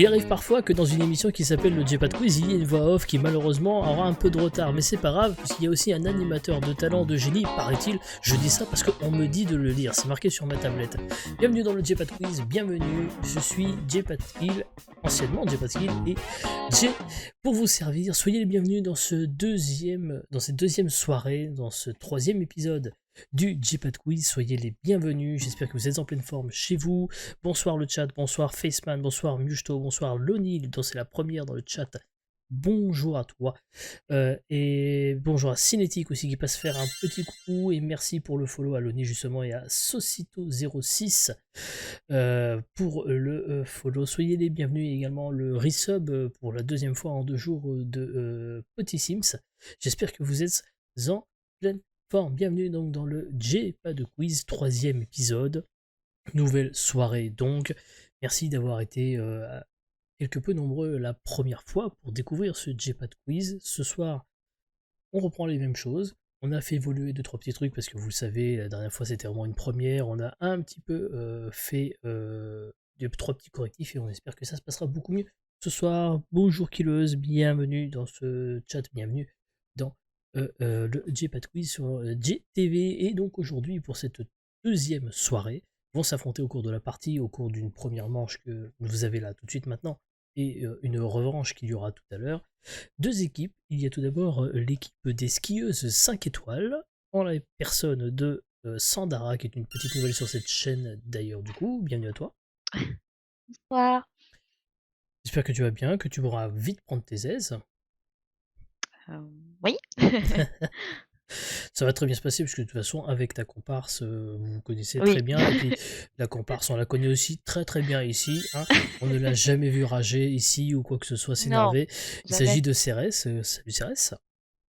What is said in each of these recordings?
Il arrive parfois que dans une émission qui s'appelle le J-Pad Quiz, il y ait une voix off qui malheureusement aura un peu de retard, mais c'est pas grave, puisqu'il y a aussi un animateur de talent, de génie, paraît-il. Je dis ça parce qu'on me dit de le lire, c'est marqué sur ma tablette. Bienvenue dans le J-Pad Quiz, bienvenue, je suis J-Pad Skill, anciennement J-Pad Skill, et J pour vous servir. Soyez les bienvenus dans cette deuxième soirée, dans ce troisième épisode du J-Pad Quiz. Soyez les bienvenus, j'espère que vous êtes en pleine forme chez vous. Bonsoir le chat, bonsoir Faceman, bonsoir Mushto, bonsoir Lonil, dont c'est la première dans le chat. Bonjour à toi. Et bonjour à Cinétique aussi qui passe faire un petit coucou, et merci pour le follow à Lonil justement, et à Socito06 pour le follow. Soyez les bienvenus, et également le resub pour la deuxième fois en 2 jours de Petit Sims. J'espère que vous êtes en pleine forme. Bienvenue donc dans le J-Pad Quiz, troisième épisode. Nouvelle soirée donc. Merci d'avoir été quelque peu nombreux la première fois pour découvrir ce J-Pad Quiz. Ce soir, on reprend les mêmes choses. On a fait évoluer 2-3 petits trucs parce que vous le savez, la dernière fois c'était vraiment une première. On a un petit peu fait 2-3 petits correctifs et on espère que ça se passera beaucoup mieux ce soir. Bonjour Killeuse, bienvenue dans ce chat, bienvenue dans le J-Pad Quiz sur JTV. Et donc aujourd'hui, pour cette deuxième soirée, vont s'affronter au cours de la partie, au cours d'une première manche que vous avez là tout de suite maintenant, et une revanche qu'il y aura tout à l'heure. 2 équipes. Il y a tout d'abord l'équipe des skieuses 5 étoiles, en la personne de Sandara, qui est une petite nouvelle sur cette chaîne d'ailleurs. Du coup, bienvenue à toi. Bonsoir. J'espère que tu vas bien, que tu pourras vite prendre tes aises. Oui. Ça va très bien se passer, puisque de toute façon, avec ta comparse, vous vous connaissez Oui. très bien. Et puis, la comparse, on la connaît aussi très très bien ici. Hein. On ne l'a jamais vu rager ici ou quoi que ce soit, s'énerver. Il jamais. s'agit de Cérès. Salut Cérès.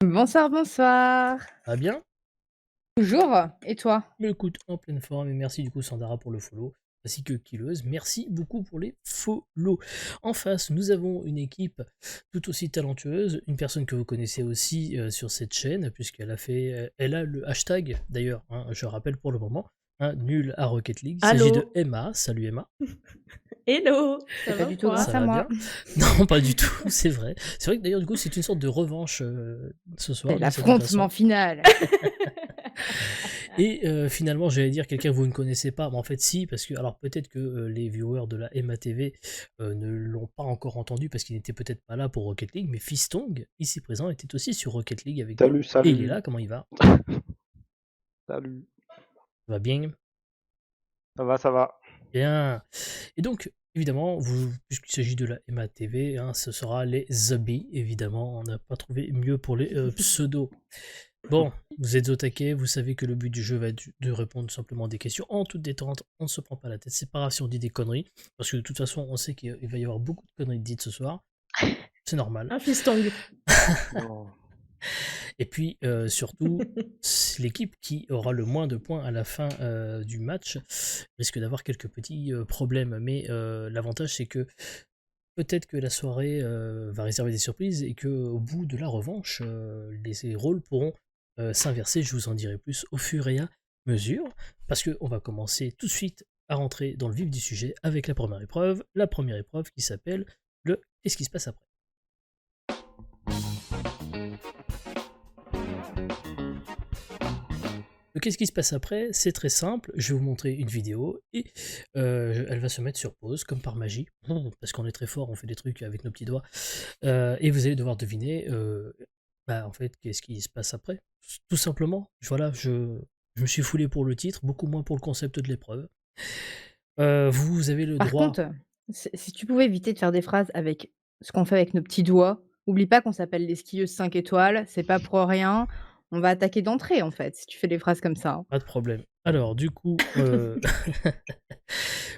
Bonsoir, bonsoir. Ça va bien? Toujours. Et toi? Mais écoute, en pleine forme. Et merci du coup, Sandara, pour le follow, ainsi que Killeuse. Merci beaucoup pour les follow. En face, nous avons une équipe tout aussi talentueuse, une personne que vous connaissez aussi sur cette chaîne, puisqu'elle elle a le hashtag d'ailleurs, hein, je rappelle pour le moment, hein, nul à Rocket League. Il s'agit de Emma. Salut Emma. Hello, ça C'est pas va du tout quoi grâce à moi. Bien. Non, pas du tout, c'est vrai. C'est vrai que d'ailleurs, du coup, c'est une sorte de revanche ce soir. C'est l'affrontement final. Et finalement, j'allais dire quelqu'un que vous ne connaissez pas, mais en fait si, parce que alors peut-être que les viewers de la Emma TV ne l'ont pas encore entendu parce qu'il n'était peut-être pas là pour Rocket League, mais Fistong, ici présent, était aussi sur Rocket League avec nous. Salut. Et il est là, comment il va? Salut. Ça va bien? Ça va. Bien. Et donc, évidemment, puisqu'il s'agit de la Emma TV, hein, ce sera les zombies, évidemment. On n'a pas trouvé mieux pour les pseudos. Bon, vous êtes au taquet, vous savez que le but du jeu va être de répondre simplement des questions en toute détente, on ne se prend pas la tête, c'est pas grave si on dit des conneries, parce que de toute façon, on sait qu'il va y avoir beaucoup de conneries dites ce soir, c'est normal. Un fistong. Et puis, surtout, l'équipe qui aura le moins de points à la fin du match risque d'avoir quelques petits problèmes, mais l'avantage c'est que peut-être que la soirée va réserver des surprises et qu'au bout de la revanche, les rôles pourront s'inverser. Je vous en dirai plus au fur et à mesure, parce qu'on va commencer tout de suite à rentrer dans le vif du sujet avec la première épreuve qui s'appelle le Qu'est-ce qui se passe après. Le Qu'est-ce qui se passe après, c'est très simple, je vais vous montrer une vidéo et elle va se mettre sur pause comme par magie, parce qu'on est très fort, on fait des trucs avec nos petits doigts, et vous allez devoir deviner en fait qu'est-ce qui se passe après, tout simplement. Voilà, je me suis foulé pour le titre, beaucoup moins pour le concept de l'épreuve. Vous avez le Par droit... contre, si tu pouvais éviter de faire des phrases avec ce qu'on fait avec nos petits doigts, oublie pas qu'on s'appelle les skieuses 5 étoiles, c'est pas pour rien. On va attaquer d'entrée en fait, si tu fais des phrases comme ça. Pas de problème. Alors, du coup,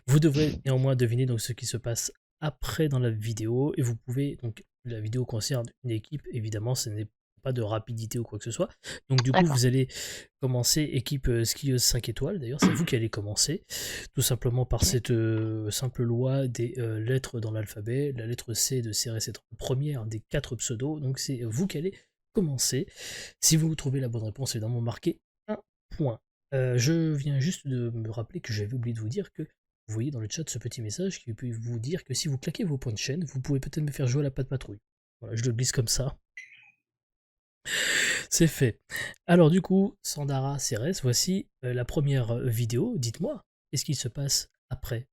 vous devrez néanmoins deviner donc ce qui se passe après dans la vidéo, et vous pouvez, donc la vidéo concerne une équipe, évidemment, ce n'est pas de rapidité ou quoi que ce soit. Donc du coup, vous allez commencer équipe skieuse 5 étoiles, d'ailleurs, c'est vous qui allez commencer, tout simplement par cette simple loi des lettres dans l'alphabet. La lettre C de Cérès est la première des 4 pseudos, donc c'est vous qui allez commencer. Si vous trouvez la bonne réponse, évidemment, marquez un point. Je viens juste de me rappeler que j'avais oublié de vous dire que vous voyez dans le chat ce petit message qui peut vous dire que si vous claquez vos points de chaîne, vous pouvez peut-être me faire jouer à la patte patrouille. Voilà, je le glisse comme ça. C'est fait. Alors du coup, Sandara, Cérès, voici la première vidéo. Dites-moi, qu'est-ce qui se passe après?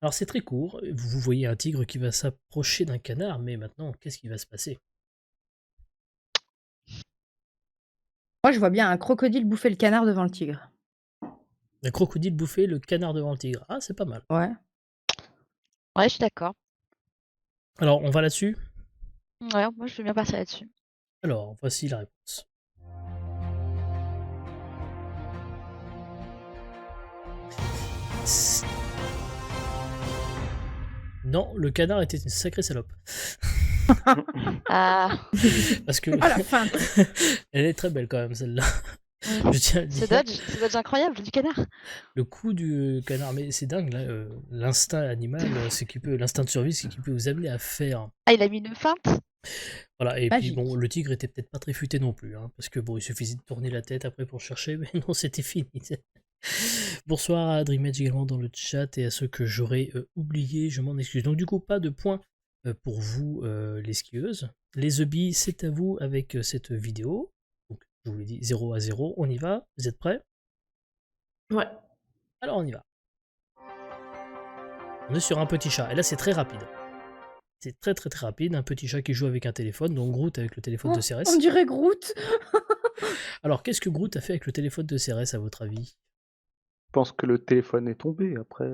Alors c'est très court, vous voyez un tigre qui va s'approcher d'un canard, mais maintenant, qu'est-ce qui va se passer? Moi, je vois bien un crocodile bouffer le canard devant le tigre. Un crocodile bouffer le canard devant le tigre. Ah, c'est pas mal. Ouais. Ouais, je suis d'accord. Alors, on va là-dessus? Ouais, moi je veux bien partir là-dessus. Alors, voici la réponse. Non, le canard était une sacrée salope. Ah, Parce que Oh la fin. elle est très belle quand même, celle-là. Je tiens à le ce dire. dodge incroyable du canard. Le coup du canard, mais c'est dingue, là, l'instinct animal, l'instinct de survie, c'est qu'il peut vous amener à faire. Ah, il a mis une feinte. Voilà, et Magique. puis bon, le tigre était peut-être pas très futé non plus, hein, parce que bon, il suffisait de tourner la tête après pour chercher, mais non, c'était fini. Bonsoir à Dreamedge également dans le chat et à ceux que j'aurais oublié, je m'en excuse. Donc du coup, pas de points pour vous les skieuses. Les EBI, c'est à vous avec cette vidéo. Donc je vous l'ai dit, 0 à 0, on y va. Vous êtes prêts? Ouais. Alors on y va. On est sur un petit chat, et là c'est très rapide. C'est très très très rapide, un petit chat qui joue avec un téléphone, donc Groot avec le téléphone de Cérès. On dirait Groot. Alors qu'est-ce que Groot a fait avec le téléphone de Cérès à votre avis? Je pense que le téléphone est tombé après.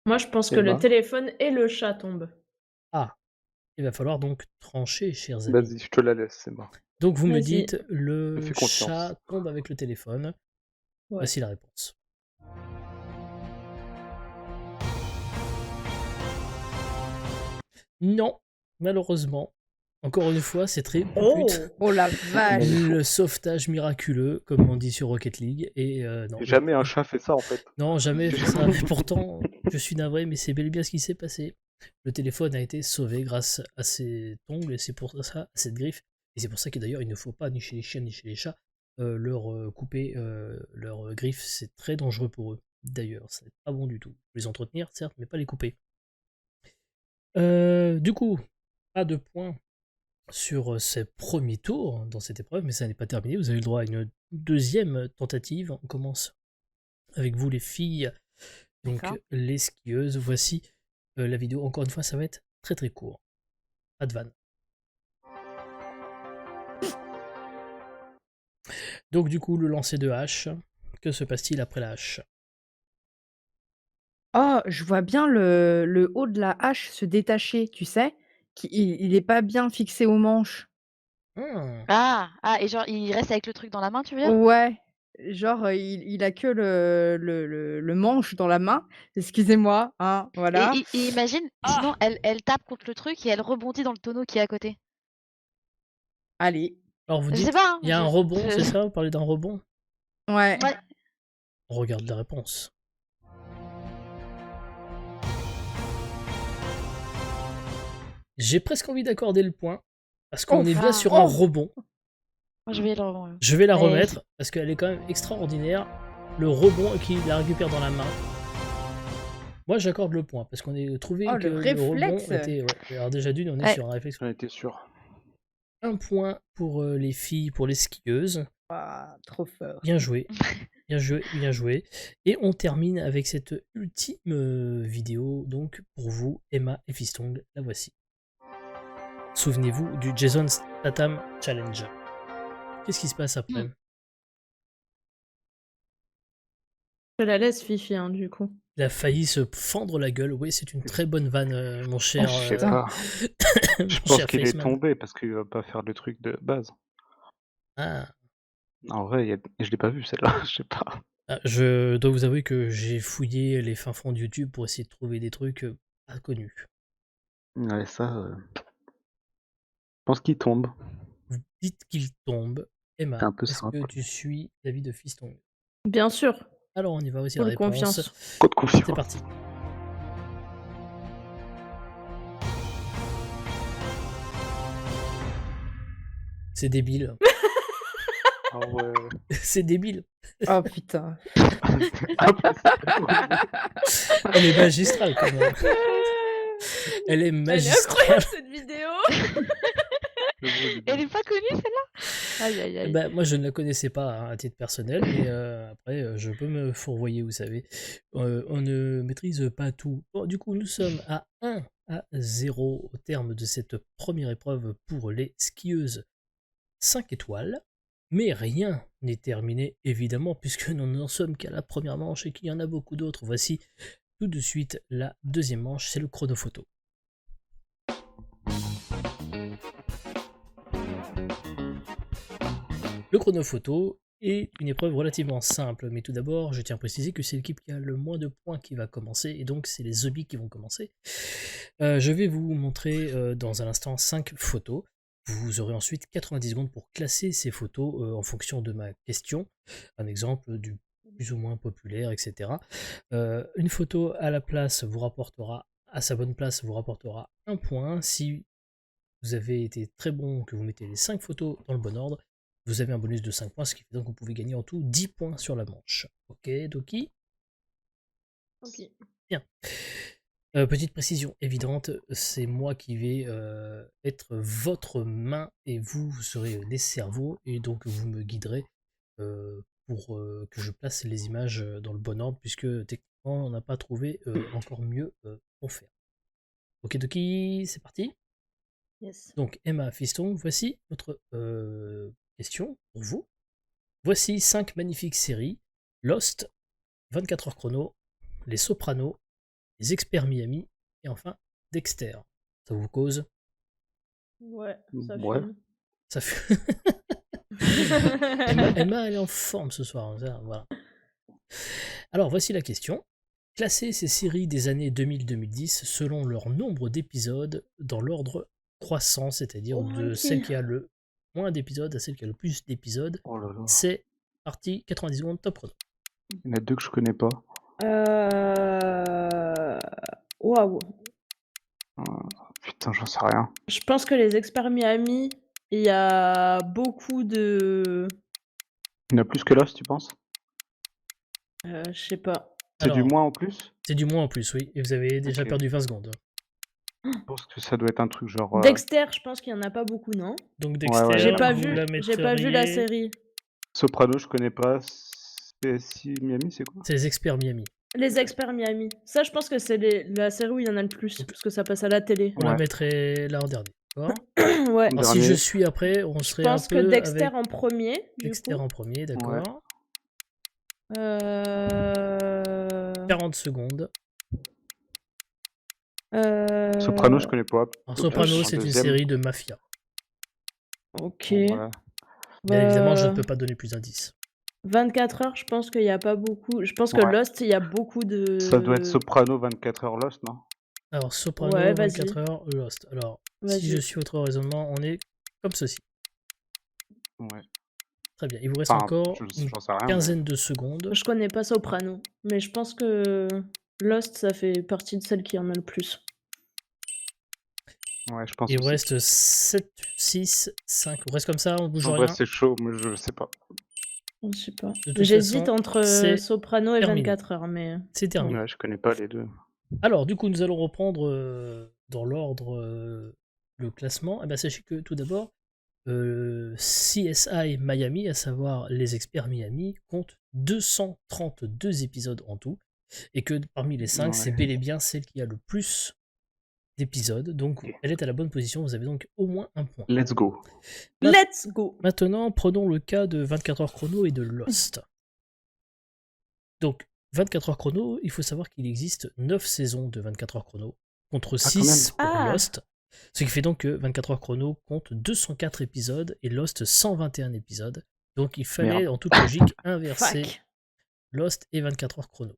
Moi, je pense que Emma. le téléphone et le chat tombent. Ah, il va falloir donc trancher, chers amis. Vas-y, je te la laisse, c'est bon. Donc vous me Vas-y. dites, Je le fais confiance. chat tombe avec le téléphone. Ouais. Voici la réponse. Non, malheureusement. Encore une fois, c'est très Oh pute. Oh la vache. Le sauvetage miraculeux, comme on dit sur Rocket League. Et non, Jamais un chat fait ça en fait. non, jamais fait ça. Mais pourtant, je suis navré, mais c'est bel et bien ce qui s'est passé. Le téléphone a été sauvé grâce à ces ongles, et c'est pour ça, à cette griffe. Et c'est pour ça que d'ailleurs, il ne faut pas, ni chez les chiens, ni chez les chats, leur couper leurs griffes. C'est très dangereux pour eux. D'ailleurs, ça n'est pas bon du tout. Les entretenir, certes, mais pas les couper. Du coup, pas de points sur ce premier tour dans cette épreuve, mais ça n'est pas terminé. Vous avez le droit à une deuxième tentative. On commence avec vous, les filles. Donc, D'accord. les skieuses. Voici la vidéo. Encore une fois, ça va être très très court. Pas de vanne. Donc, du coup, le lancer de hache. Que se passe-t-il après la hache? Oh, je vois bien le haut de la hache se détacher, tu sais? Il est pas bien fixé aux manches. Ah, et genre, il reste avec le truc dans la main, tu veux dire? Ouais, genre, il a que le manche dans la main. Excusez-moi, hein, voilà. Et imagine, sinon, elle tape contre le truc et elle rebondit dans le tonneau qui est à côté. Allez. Alors, vous Je sais dites, pas, hein, il y a un rebond, c'est ça? Vous parlez d'un rebond? Ouais. Ouais. On regarde la réponse. J'ai presque envie d'accorder le point, parce qu'on Oh, est bien ah. sur un rebond. Moi, je vais le rebond. Ouais. Je vais la Mais- remettre, parce qu'elle est quand même extraordinaire. Le rebond qui la récupère dans la main. Moi, j'accorde le point, parce qu'on a trouvé Oh, que le le rebond réflexe. était... ouais. Alors déjà d'une, on est Ouais. sur un réflexe. J'en étais sûr. Un point pour les filles, pour les skieuses. Ah, trop fort. Bien joué. Bien joué, bien joué. Et on termine avec cette ultime vidéo, donc pour vous, Emma et Fistong, la voici. Souvenez-vous du Jason Statham Challenge. Qu'est-ce qui se passe après? Je la laisse, Fifi, hein, du coup. Il a failli se fendre la gueule. Oui, c'est une très bonne vanne, mon cher. Je sais pas. mon Je pense cher qu'il est Faceman. tombé parce qu'il va pas faire le truc de base. Ah. En vrai, je l'ai pas vu celle-là, je sais pas. Ah, je dois vous avouer que j'ai fouillé les fins fonds de YouTube pour essayer de trouver des trucs inconnus. Ouais, ça. Je pense qu'il tombe. Vous dites qu'il tombe. Emma, C'est un peu est-ce simple. que tu suis l'avis de Fiston? Bien sûr. Alors on y va aussi Pour la de réponse. confiance. Code confiance. C'est parti. C'est débile. Ah ouais. C'est débile. Oh putain. Elle est magistrale quand même. Elle est Elle est magistrale. incroyable cette vidéo. Elle est pas connue celle-là? Aïe aïe aïe. Bah, moi, je ne la connaissais pas hein, à titre personnel, mais après, je peux me fourvoyer, vous savez. On ne maîtrise pas tout. Bon, du coup, nous sommes à 1-0 au terme de cette première épreuve pour les skieuses 5 étoiles. Mais rien n'est terminé, évidemment, puisque nous n'en sommes qu'à la première manche et qu'il y en a beaucoup d'autres. Voici tout de suite la deuxième manche, c'est le chronophoto. Le chronophoto est une épreuve relativement simple, mais tout d'abord, je tiens à préciser que c'est l'équipe qui a le moins de points qui va commencer, et donc c'est les zombies qui vont commencer. Je vais vous montrer dans un instant 5 photos. Vous aurez ensuite 90 secondes pour classer ces photos en fonction de ma question. Un exemple du plus ou moins populaire, etc. Une photo à la place vous rapportera, à sa bonne place, vous rapportera 1 point. Si vous avez été très bon, que vous mettez les 5 photos dans le bon ordre, vous avez un bonus de 5 points, ce qui fait donc que vous pouvez gagner en tout 10 points sur la manche. Ok, Doki? Ok. Bien. Petite précision évidente, c'est moi qui vais être votre main et vous serez les cerveaux, et donc vous me guiderez pour que je place les images dans le bon ordre, puisque techniquement on n'a pas trouvé encore mieux pour faire. Ok Doki, c'est parti. Yes. Donc Emma Fiston, voici votre question pour vous. Voici 5 magnifiques séries: Lost, 24 heures chrono, Les Sopranos, Les Experts Miami et enfin Dexter. Ça vous cause? Ouais, ça Ouais. fume. Ça fait... Emma, elle est en forme ce soir. Ça, voilà. Alors voici la question. Classez ces séries des années 2000-2010 selon leur nombre d'épisodes dans l'ordre croissant, c'est-à-dire de Ok. celle qui a le moins d'épisodes à celle qui a le plus d'épisodes. Oh là là. C'est parti, 90 secondes, top chrono. Il y en a deux que je connais pas. Waouh. Putain, j'en sais rien. Je pense que les experts Miami, il y a beaucoup de. Il y en a plus que Lost, tu penses? Je sais pas. C'est du Alors, moins en plus? c'est du moins en plus, oui. Et vous avez déjà Ok. perdu 20 secondes. Je pense que ça doit être un truc genre. Dexter, je pense qu'il y en a pas beaucoup, non? Donc Dexter, ouais. J'ai pas vous vu. la J'ai pas vu la metteriez- série. Soprano, je connais pas. CSI Miami, c'est quoi? C'est les Experts Miami. Les experts Miami. Ça, je pense que c'est la série où il y en a le plus, Ok. parce que ça passe à la télé. On la Ouais. mettrait là en dernier. D'accord. Ouais. Alors, si Dernier. je suis après, on Je serait un pense que peu Dexter avec en premier, du Dexter coup. en premier, d'accord. 40 secondes. Soprano, je connais pas. Alors, Donc, Soprano, en c'est une deuxième. série de mafia. Ok. Ouais. Bien évidemment, je ne Euh, peux pas donner plus d'indices. 24 heures, je pense qu'il n'y a pas beaucoup. Je pense que Ouais. Lost, il y a beaucoup de. Ça doit être Soprano 24 heures Lost, non? Alors, Soprano, Ouais, vas-y. 24 heures, Lost. Alors, si Vas-y. je suis votre raisonnement, on est comme ceci. Ouais. Très bien. Il vous reste Enfin, encore une j'en sais rien. mais- quinzaine de secondes. Je connais pas Soprano, mais je pense que Lost, ça fait partie de celle qui en a le plus. Ouais, je pense Il vous aussi. reste 7, 6, 5. On reste comme ça, on bouge En rien. vrai, c'est chaud, mais je sais pas. Je sais pas. De toute J'hésite façon, entre c'est Soprano et terminé. 24 heures, mais. C'est terminé. Ouais, je connais pas les deux. Alors, du coup, nous allons reprendre dans l'ordre le classement. Eh ben, sachez que tout d'abord, CSI Miami, à savoir les experts Miami, compte 232 épisodes en tout. Et que parmi les 5, Ouais. c'est bel et bien celle qui a le plus d'épisodes. Donc, Ok. elle est à la bonne position. Vous avez donc au moins un point. Let's go. Let's go! Maintenant, prenons le cas de 24 heures chrono et de Lost. Donc, 24 heures chrono, il faut savoir qu'il existe 9 saisons de 24 heures chrono, contre Ah, quand 6 pour Ah. Lost. Ce qui fait donc que 24 heures chrono compte 204 épisodes et Lost 121 épisodes. Donc il fallait, Merde. en toute logique, inverser Fuck! Lost et 24 heures chrono.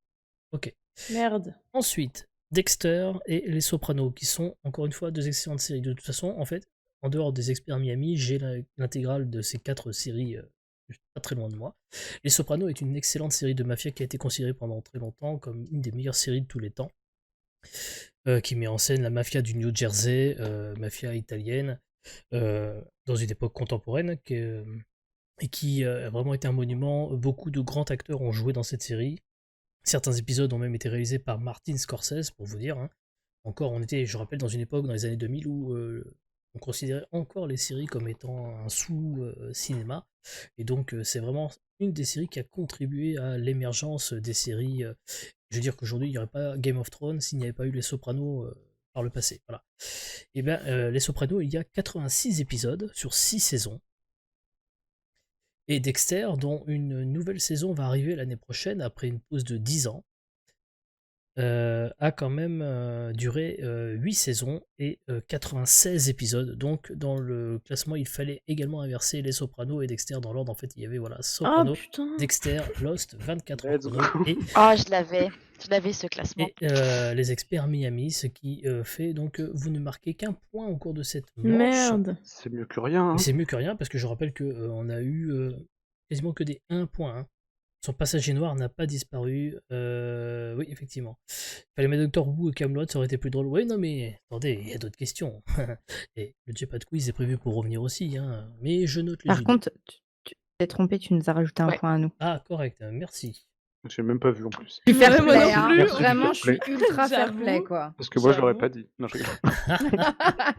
Ok. Merde. Ensuite, Dexter et Les Sopranos, qui sont encore une fois deux excellentes séries. De toute façon, en fait, en dehors des experts Miami, j'ai l'intégrale de ces 4 séries pas très loin de moi. Les Sopranos est une excellente série de mafia qui a été considérée pendant très longtemps comme une des meilleures séries de tous les temps, qui met en scène la mafia du New Jersey, mafia italienne, dans une époque contemporaine et qui a vraiment été un monument. Beaucoup de grands acteurs ont joué dans cette série. Certains épisodes ont même été réalisés par Martin Scorsese, pour vous dire. Hein. Encore, on était, je rappelle, dans une époque, dans les années 2000, où on considérait encore les séries comme étant un sous-cinéma. Et donc, c'est vraiment une des séries qui a contribué à l'émergence des séries. Je veux dire qu'aujourd'hui, il n'y aurait pas Game of Thrones s'il n'y avait pas eu Les Sopranos par le passé. Voilà. Et bien, Les Sopranos, il y a 86 épisodes sur 6 saisons. Et Dexter, dont une nouvelle saison va arriver l'année prochaine, après une pause de 10 ans, a quand même duré 8 saisons et 96 épisodes. Donc dans le classement, il fallait également inverser Les Sopranos et Dexter dans l'ordre. En fait, il y avait Ah Sopranos, putain. Dexter, Lost, 24 Let's chrono go. et, Ah, je l'avais ce classement. Les Experts Miami, ce qui fait donc vous ne marquez qu'un point au cours de cette manche. Merde. C'est mieux que rien. Hein. Mais c'est mieux que rien parce que je rappelle que on a eu quasiment que des 1 point. Hein. Son passager noir n'a pas disparu. Oui, effectivement. Fallait mettre Doctor Who et Camelot, ça aurait été plus drôle. Oui, non, mais attendez, il y a d'autres questions. Et le Jeopardy Quiz est prévu pour revenir aussi. Hein. Mais je note les Par génies. contre, tu t'es trompé, tu nous as rajouté un Ouais. point à nous. Ah, correct, merci. J'ai même pas vu en plus. Je suis fair Moi play, non hein. plus. Merci du Vraiment, fair je suis play. ultra fair J'avoue. play, quoi. Parce que moi, je l'aurais J'avoue. pas dit. Non, je rigole.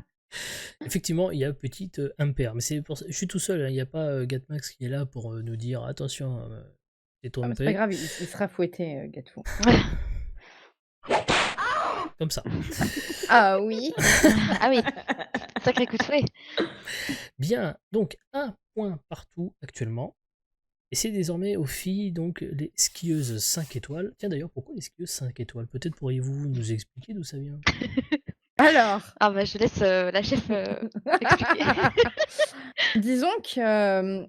Effectivement, il y a petite impair. Mais c'est pour ça, je suis tout seul. Hein. Il n'y a pas Gatmax qui est là pour nous dire attention, t'es Ah, mais c'est trompé. pas grave, il sera fouetté, Gatfou. Comme ça. Ah oui. Ah oui, sacré coup de fouet. Bien, donc 1 point partout actuellement. Et c'est désormais aux filles, donc les skieuses 5 étoiles. Tiens d'ailleurs, pourquoi les skieuses 5 étoiles? Peut-être pourriez-vous nous expliquer d'où ça vient? Alors, Ah bah je laisse la chef expliquer. disons que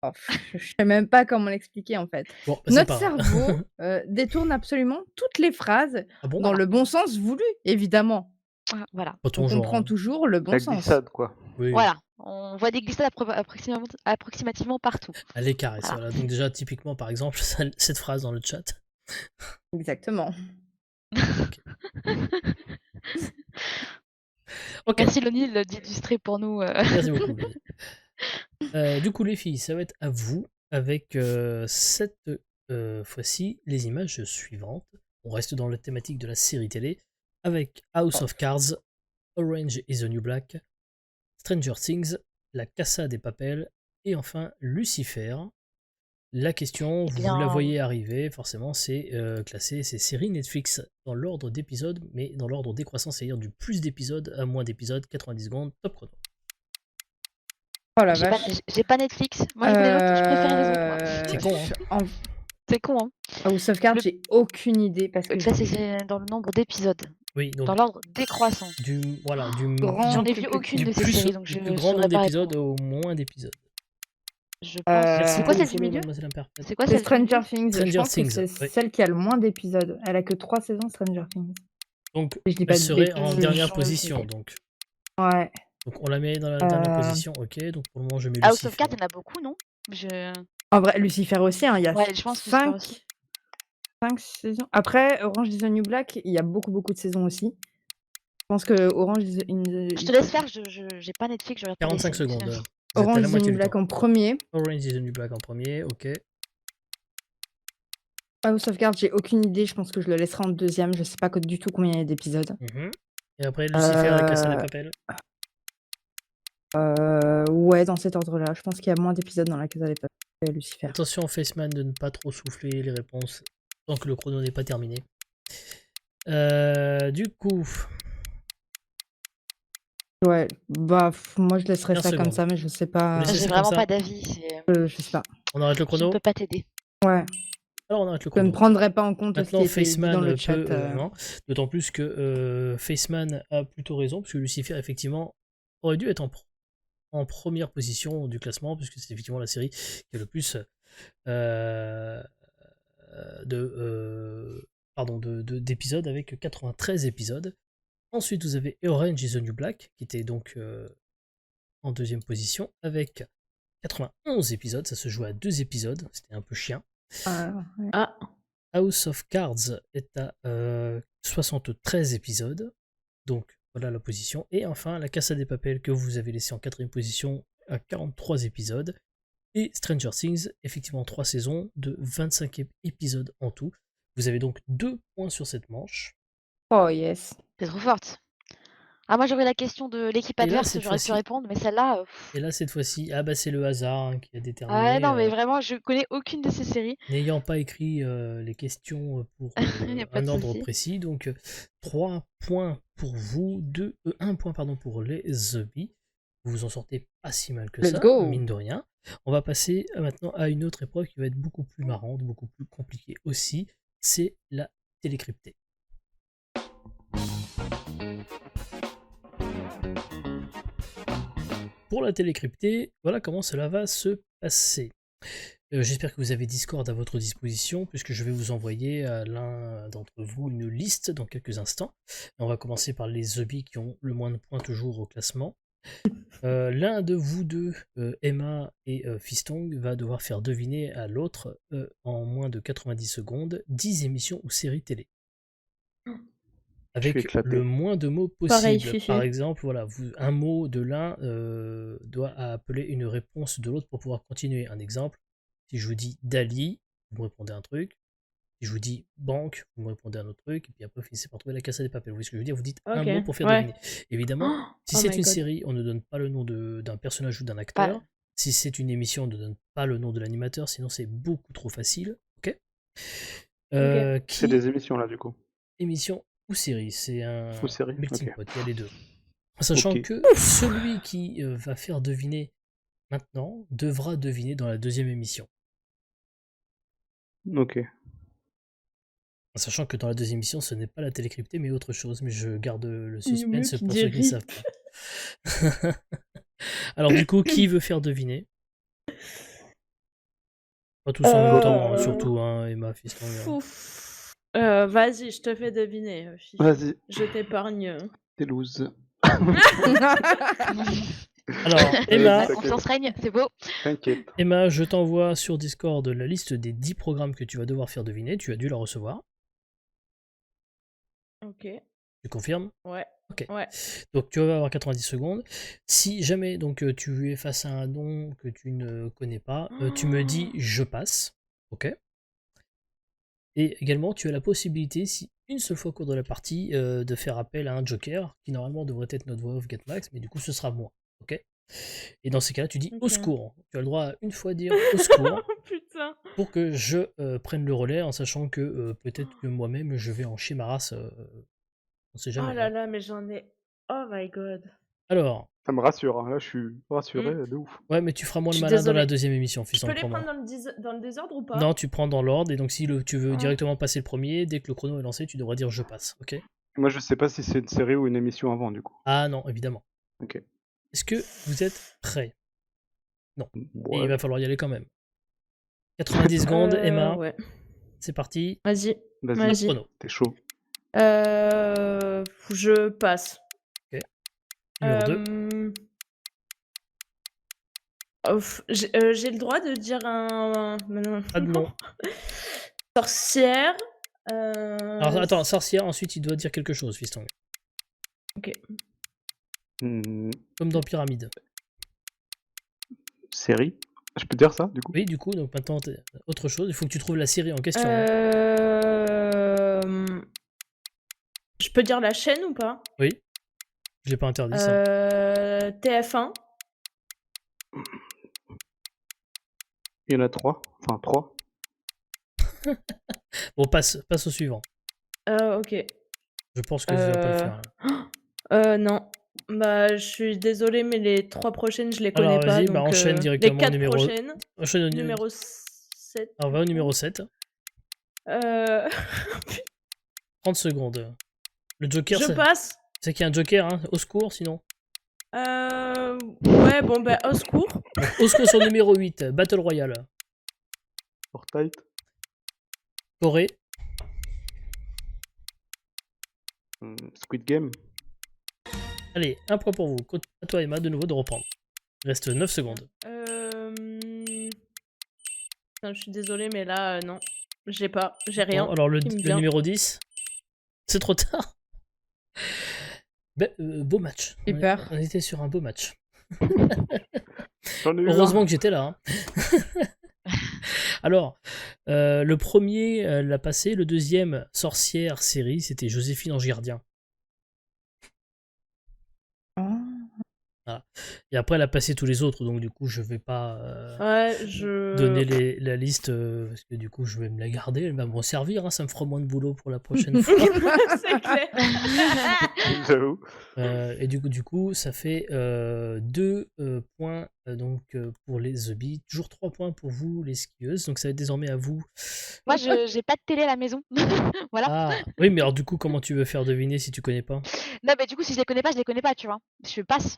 oh, je sais même pas comment l'expliquer en fait. Bon, bah, c'est Notre pas grave. cerveau détourne absolument toutes les phrases Ah bon? dans le bon sens voulu, évidemment. Ah, voilà. Pas ton Donc on genre. prend Hein. toujours le bon La sens. glissade, quoi. Oui, Voilà. On voit des glissades approximativement partout. à l'écart. Et ça, Voilà. voilà. Donc déjà, typiquement, par exemple, cette phrase dans le chat. Exactement. Ok, Merci Lonil d'illustrer pour nous. merci beaucoup. Lily. Du coup, les filles, ça va être à vous avec cette fois-ci les images suivantes. On reste dans la thématique de la série télé avec House of Cards, Orange is the New Black, Stranger Things, La Casa des Papel et enfin Lucifer. La question, Eh vous la bien, voyez arriver, forcément, c'est classé ces séries Netflix dans l'ordre d'épisodes, mais dans l'ordre décroissant, c'est-à-dire du plus d'épisodes à moins d'épisodes, 90 secondes, top chrono. Oh la j'ai pas, vache. j'ai pas Netflix. Moi, je préfère les autres. Moi. C'est con, hein. C'est con, hein. House of Cards, j'ai aucune idée parce que Ça, c'est dans le nombre d'épisodes. Oui, donc Dans l'ordre décroissant. du grand J'en ai plus vu petit. aucune du de ces plus, séries, donc du je plus grand nombre saurais pas d'épisodes répondre. au moins d'épisodes. Je pense. Merci C'est quoi pour le celle du follow, milieu Mademoiselle Imperfect. C'est quoi c'est celle du milieu Stranger Things. Stranger Je pense Things, que c'est oui. celle qui a le moins d'épisodes. Elle a que 3 saisons, Stranger Things. Donc, Si je dis pas elle de serait en bêtises. dernière position. Donc, Ouais. on la met dans la dernière Euh, position. Ok, donc pour le moment, je mets House of Lucifer. Cards, il y en a beaucoup, non En vrai, Lucifer aussi, hein, il y a Ouais, je pense Lucifer 5 aussi. saisons. Après, Orange is the New Black, il y a beaucoup de saisons aussi. Je pense que Orange is the, Je te laisse faire, j'ai pas Netflix, je regarde pas les 45 séries. secondes. Vous êtes Orange à la is the moitié New du Black temps. en premier. Orange is the New Black en premier, ok. House of Cards, j'ai aucune idée. Je pense que je le laisserai en deuxième. Je sais pas du tout combien il y a d'épisodes. Mhm. Et après, Lucifer et Casa de Papel. Ouais, dans cet ordre-là. Je pense qu'il y a moins d'épisodes dans la Casa des Papel que Lucifer. Attention, Faceman, de ne pas trop souffler les réponses tant que le chrono n'est pas terminé. Du coup, Ouais, bah moi je laisserai 15 ça comme secondes. ça, mais je sais pas. Vous laissez J'ai comme vraiment ça pas d'avis. Je sais pas. on arrête le Je chrono. ne peux pas t'aider. Ouais. Alors, on arrête le Je ne chrono. prendrai pas en compte ce qui Maintenant, était dit dans Faceman le chat. peut. Non. D'autant plus que Faceman a plutôt raison, puisque Lucifer, effectivement, aurait dû être en première position du classement, puisque c'est effectivement la série qui a le plus d'épisodes, avec 93 épisodes. Ensuite, vous avez Orange is the New Black, qui était donc en deuxième position, avec 91 épisodes. Ça se joue à 2 épisodes, c'était un peu chiant. Ouais. Ah, House of Cards est à 73 épisodes, donc Voilà la position. Et enfin, La Casa de Papel que vous avez laissé en 4ème position à 43 épisodes. Et Stranger Things, effectivement 3 saisons de 25 épisodes en tout. Vous avez donc 2 points sur cette manche. Oh yes. C'est trop forte. Ah, moi j'aurais la question de l'équipe Et là, adverse, cette j'aurais pu fois-ci- répondre, mais celle-là. Et là, cette fois-ci, ah bah c'est le hasard hein, qui a Ah déterminé. non, mais vraiment, je connais aucune de ces séries. N'ayant pas écrit les questions pour Y a pas un de ordre souci. précis, donc 3 points pour vous, 1 point pardon, pour les zombies. Vous vous en sortez pas si mal que Let's ça, go. mine de rien. On va passer maintenant à une autre épreuve qui va être beaucoup plus marrante, beaucoup plus compliquée aussi. C'est la télécryptée. Pour la télécryptée, voilà comment cela va se passer. J'espère que vous avez Discord à votre disposition, puisque je vais vous envoyer à l'un d'entre vous une liste dans quelques instants. On va commencer par les zombies qui ont le moins de points toujours au classement. L'un de vous deux, Emma et Fistong, va devoir faire deviner à l'autre, en moins de 90 secondes, 10 émissions ou séries télé. Je suis Avec éclaté. le moins de mots Pareil, possible. Fifi. Par exemple, voilà, un mot de l'un doit appeler une réponse de l'autre pour pouvoir continuer. Un exemple, si je vous dis Dali, vous me répondez un truc. Si je vous dis banque, vous me répondez un autre truc. Et puis après, vous finissez par trouver La Casa de Papel. Vous voyez ce que je veux dire? Vous dites un Ok, mot pour faire ouais. deviner. Évidemment, si Oh c'est my une God. série, on ne donne pas le nom d'un personnage ou d'un acteur. Si c'est une émission, on ne donne pas le nom de l'animateur, sinon c'est beaucoup trop facile. Ok. C'est Qui des émissions là du coup. émission ou série? C'est un Ou série, melting ok. pot, il y a les deux. Sachant Ok. que celui qui va faire deviner maintenant devra deviner dans la deuxième émission. Ok. Sachant que dans la deuxième émission, ce n'est pas la télécryptée, mais autre chose. Mais je garde le suspense mieux qui pour dit ceux qui ne savent pas. Alors du coup, qui veut faire deviner? Pas tous en même temps, hein, surtout hein, Emma, Fiston. Fouf. Vas-y, je te fais deviner, Fifi. Vas-y, Je t'épargne. t'es loose. Alors, Emma, Vas-y, Confiance règne, c'est beau. T'inquiète. Emma, je t'envoie sur Discord la liste des 10 programmes que tu vas devoir faire deviner. Tu as dû la recevoir. Ok, Tu confirmes? ouais. Ok. Ouais. Donc tu vas avoir 90 secondes. Si jamais donc tu es face à un nom que tu ne connais pas, tu me dis je passe. Ok. Et également tu as la possibilité, si une seule fois au cours de la partie, de faire appel à un joker, qui normalement devrait être notre voix off Getmax, mais du coup ce sera moi. Ok. Et dans ces cas-là, tu dis au Ok. secours. Tu as le droit à une fois dire au secours Oh putain. pour que je prenne le relais, en sachant que peut-être que moi-même je vais en chier ma race. On sait jamais. Oh là hein. là, mais j'en ai. Oh my god. Alors, Ça me rassure, hein. Là je suis rassuré de ouf. ouais, mais tu feras moins Je le suis malin dans la désolée. deuxième émission, Je fils peux en les prendre. prendre dans le désordre ou pas? Non, tu prends dans l'ordre, et donc si tu veux Ah. directement passer le premier, dès que le chrono est lancé, tu devras dire je passe, ok? Moi je sais pas si c'est une série ou une émission avant du coup. Ah non, évidemment. Ok. Est-ce que vous êtes prêts? Et Ouais. il va falloir y aller quand même. 90 secondes, Emma, Ouais. c'est parti, Vas-y. Vas-y, Vas-y. chrono. t'es chaud. Je passe. Numéro 2. J'ai le droit de dire un. Non. Pas de nom. Sorcière. Alors attends, sorcière, ensuite il doit dire quelque chose, fiston. Hmm, Comme dans Pyramide. série. Je peux dire ça du coup? Oui, du coup, donc maintenant, autre chose, il faut que tu trouves la série en question. Je peux dire la chaîne ou pas? Oui. Je l'ai pas interdit, ça. TF1. Il y en a 3. Enfin 3. Bon, passe au suivant. Ok. Je pense que tu vas pas le faire. Non. Bah, je suis désolée, mais les 3 prochaines, je les connais Alors, pas. vas-y, Donc, bah, enchaîne les directement au 4 numéro... prochaines. Enchaîne au Numéro 7. Alors, va au numéro 7. 30 secondes. Le Joker, Je passe. c'est qu'il y a un Joker, hein. Au secours, sinon. Ouais, bon, bah, au secours. Donc, au secours sur le numéro 8, Battle Royale. Fortnite. Corée. Squid Game. Allez, un point pour vous. À toi, Emma, de nouveau, de reprendre. Il reste 9 secondes. Putain, je suis désolée, mais là, non. J'ai pas. J'ai rien. Bon, alors, le qui me vient. numéro 10. C'est trop tard. Beau match. J'ai peur. On était sur un beau match. J'en ai eu Heureusement que j'étais là. hein. Alors, le premier l'a passé, le deuxième, sorcière série, c'était Joséphine Ange Gardien. Ah. Et après, elle a passé tous les autres, donc du coup, je vais pas Ouais, je. donner la liste, parce que du coup, je vais me la garder, elle va me servir, hein, ça me fera moins de boulot pour la prochaine fois. C'est clair. un. J'avoue. Et du coup, ça fait 2 points donc, pour les The Bee, toujours 3 points pour vous, les skieuses, donc ça va être désormais à vous. Moi, j'ai pas de télé à la maison. Voilà. Ah, oui, mais alors du coup, comment tu veux faire deviner si tu connais pas? Non, mais du coup, si je les connais pas, tu vois. Je passe.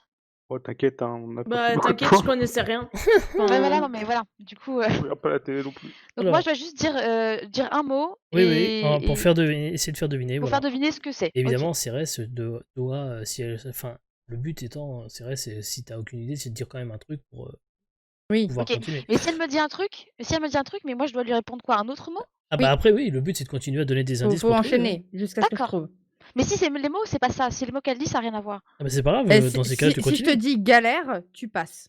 Oh, t'inquiète, hein, on a pas Bah, beaucoup de t'inquiète, points. je connaissais rien. Ouais, Enfin, voilà, non, mais voilà. Du coup, Je regarde pas la télé non plus. donc Alors. moi, je dois juste dire un mot. Oui, et, oui, pour et- faire deviner, essayer de faire deviner, pour voilà. faire deviner ce que c'est. Évidemment, Cérès doit, si elle, enfin, le but étant, Cérès, si t'as aucune idée, c'est de dire quand même un truc pour Oui. pouvoir Ok. continuer. Mais si elle me dit un truc, mais moi, je dois lui répondre quoi? Un autre mot? Ah Oui. bah après, oui, le but c'est de continuer à donner des Faut, indices faut pour trouver, hein. enchaîner jusqu'à ce que je D'accord. trouve. Mais si c'est les mots, c'est pas ça. Si les mots qu'elle dit, ça n'a rien à voir. Ah bah c'est pas grave, dans ces cas-là, Si tu je te continues. dis galère, tu passes.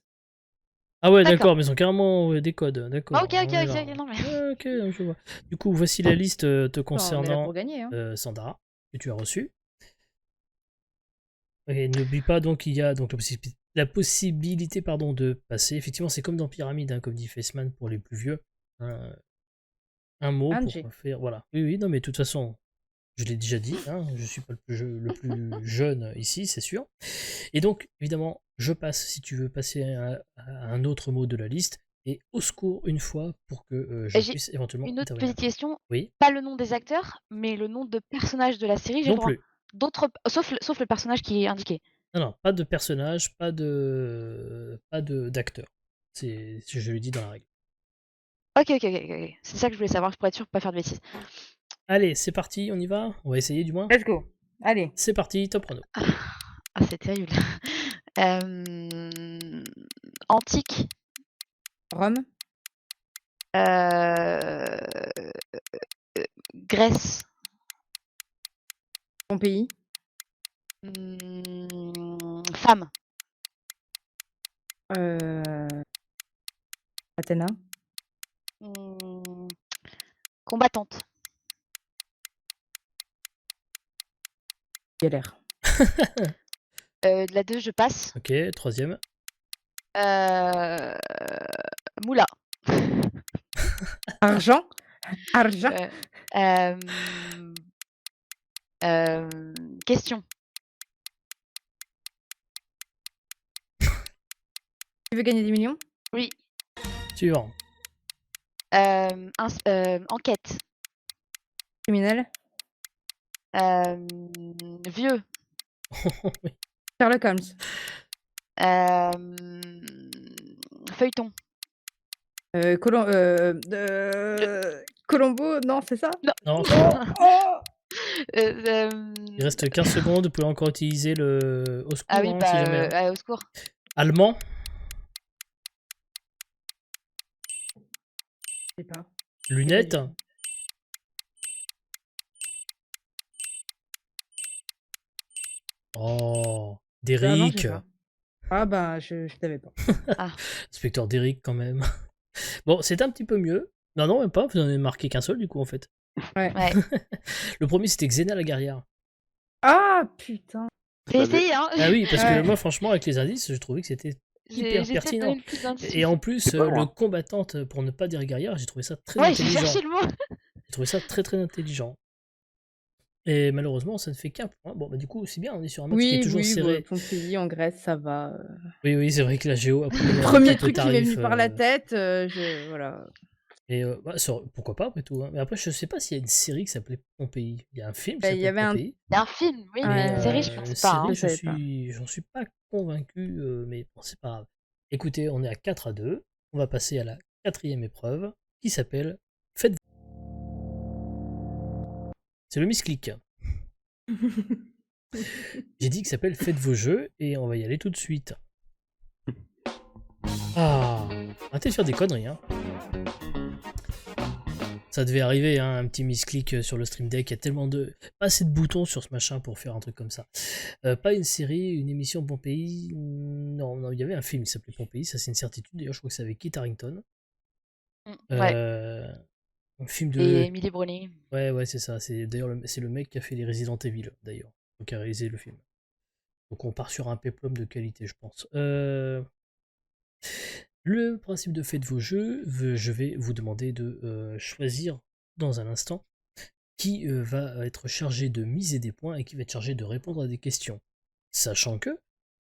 Ah ouais, D'accord. d'accord, mais ils ont carrément des codes, d'accord. Ah, ok, on est là. non, mais. Ah, ok, je vois. Du coup, voici la liste te On est là concernant, pour gagner. Hein. Sandra, que tu as reçue. Et n'oublie pas, donc, il y a donc la possibilité pardon, de passer. Effectivement, c'est comme dans Pyramide, hein, comme dit Faceman pour les plus vieux. Hein, un mot Angie. pour faire. Voilà. Oui, non, mais de toute façon, je l'ai déjà dit, hein, je suis pas le plus jeune ici, c'est sûr. Et donc, évidemment, je passe si tu veux passer à un autre mot de la liste. Et au secours, une fois, pour que je Et j'ai puisse éventuellement Une autre intervenir. petite question. Oui, Pas le nom des acteurs, mais le nom de personnage de la série, j'ai non le droit. plus. D'autres, sauf le personnage qui est indiqué. Non, pas de personnage, pas d'acteur. C'est ce que je lui dis dans la règle. Ok. C'est ça que je voulais savoir, pour être sûr de pas faire de bêtises. Allez, c'est parti, on y va. On va essayer du moins. Let's go. Allez. C'est parti, top chrono. Ah, c'est terrible. Antique. Rome. Grèce. Ton pays. Femme. Athéna. Combattante. Galère. De la 2, je passe. Ok, troisième. Moula. Argent. Argent. Question. Tu veux gagner des millions? Oui. Suivant. Enquête. Criminel. Vieux. Sherlock Holmes. Feuilleton. Colombo, non, c'est ça? Non, Oh il reste 15 secondes. Vous pouvez encore utiliser le au secours, Ah oui, hein, si jamais. bah, au secours. Allemand. Je sais pas. Lunettes. Oh, Ah non, Derrick. j'ai pas. Ah bah, je savais pas. Inspecteur Derrick quand même. Bon, c'était un petit peu mieux. Non, même pas. Vous en avez marqué qu'un seul du coup en fait. Ouais. Le premier c'était Xena la guerrière. Ah putain. J'ai essayé, hein. Ah oui, parce que Ouais. moi franchement avec les indices, je trouvais que c'était hyper J'ai essayé de pertinent. donner le plus d'indices. Et en plus, C'est pas le loin. combattante, pour ne pas dire guerrière, j'ai trouvé ça très Ouais, j'ai intelligent. cherché le mot. J'ai trouvé ça très très intelligent. Et malheureusement, ça ne fait qu'un point. Bon, bah du coup, c'est bien, on est sur un match qui est Oui, toujours oui, serré. ton pays en Grèce, ça va. Oui, c'est vrai que la géo, après, il y a Premier quelques truc qui m'est tarifs, venu par la tête, voilà. Et pourquoi pas après tout, hein. Mais après, je sais pas s'il y a une série qui s'appelait Pompéi. Il y a un film qui Bah, il s'appelle y avait un- Pompéi. Il y a un film, oui, Ouais, mais une série, je une pense pas. hein. série, je savais pas. j'en suis pas convaincu, mais bon, c'est pas grave. Écoutez, on est à 4-2. On va passer à la 4e épreuve qui s'appelle Faites. C'est le misclick. J'ai dit que ça s'appelle Faites vos jeux et on va y aller tout de suite. Ah, arrêtez de faire des conneries, hein. Ça devait arriver, hein, un petit misclick sur le Stream Deck. Il y a tellement de. Pas assez de boutons sur ce machin pour faire un truc comme ça. Pas une série, une émission Pompéi. Non, non, il y avait un film qui s'appelait Pompéi, ça c'est une certitude. D'ailleurs, je crois que c'est avec Kit Harington. Ouais. Un film Et de. Emily Browning. Ouais, c'est ça. C'est d'ailleurs c'est le mec qui a fait les Resident Evil, d'ailleurs, donc qui a réalisé le film. Donc on part sur un péplum de qualité, je pense. Le principe de faites vos jeux, je vais vous demander de choisir dans un instant qui va être chargé de miser des points et qui va être chargé de répondre à des questions. Sachant que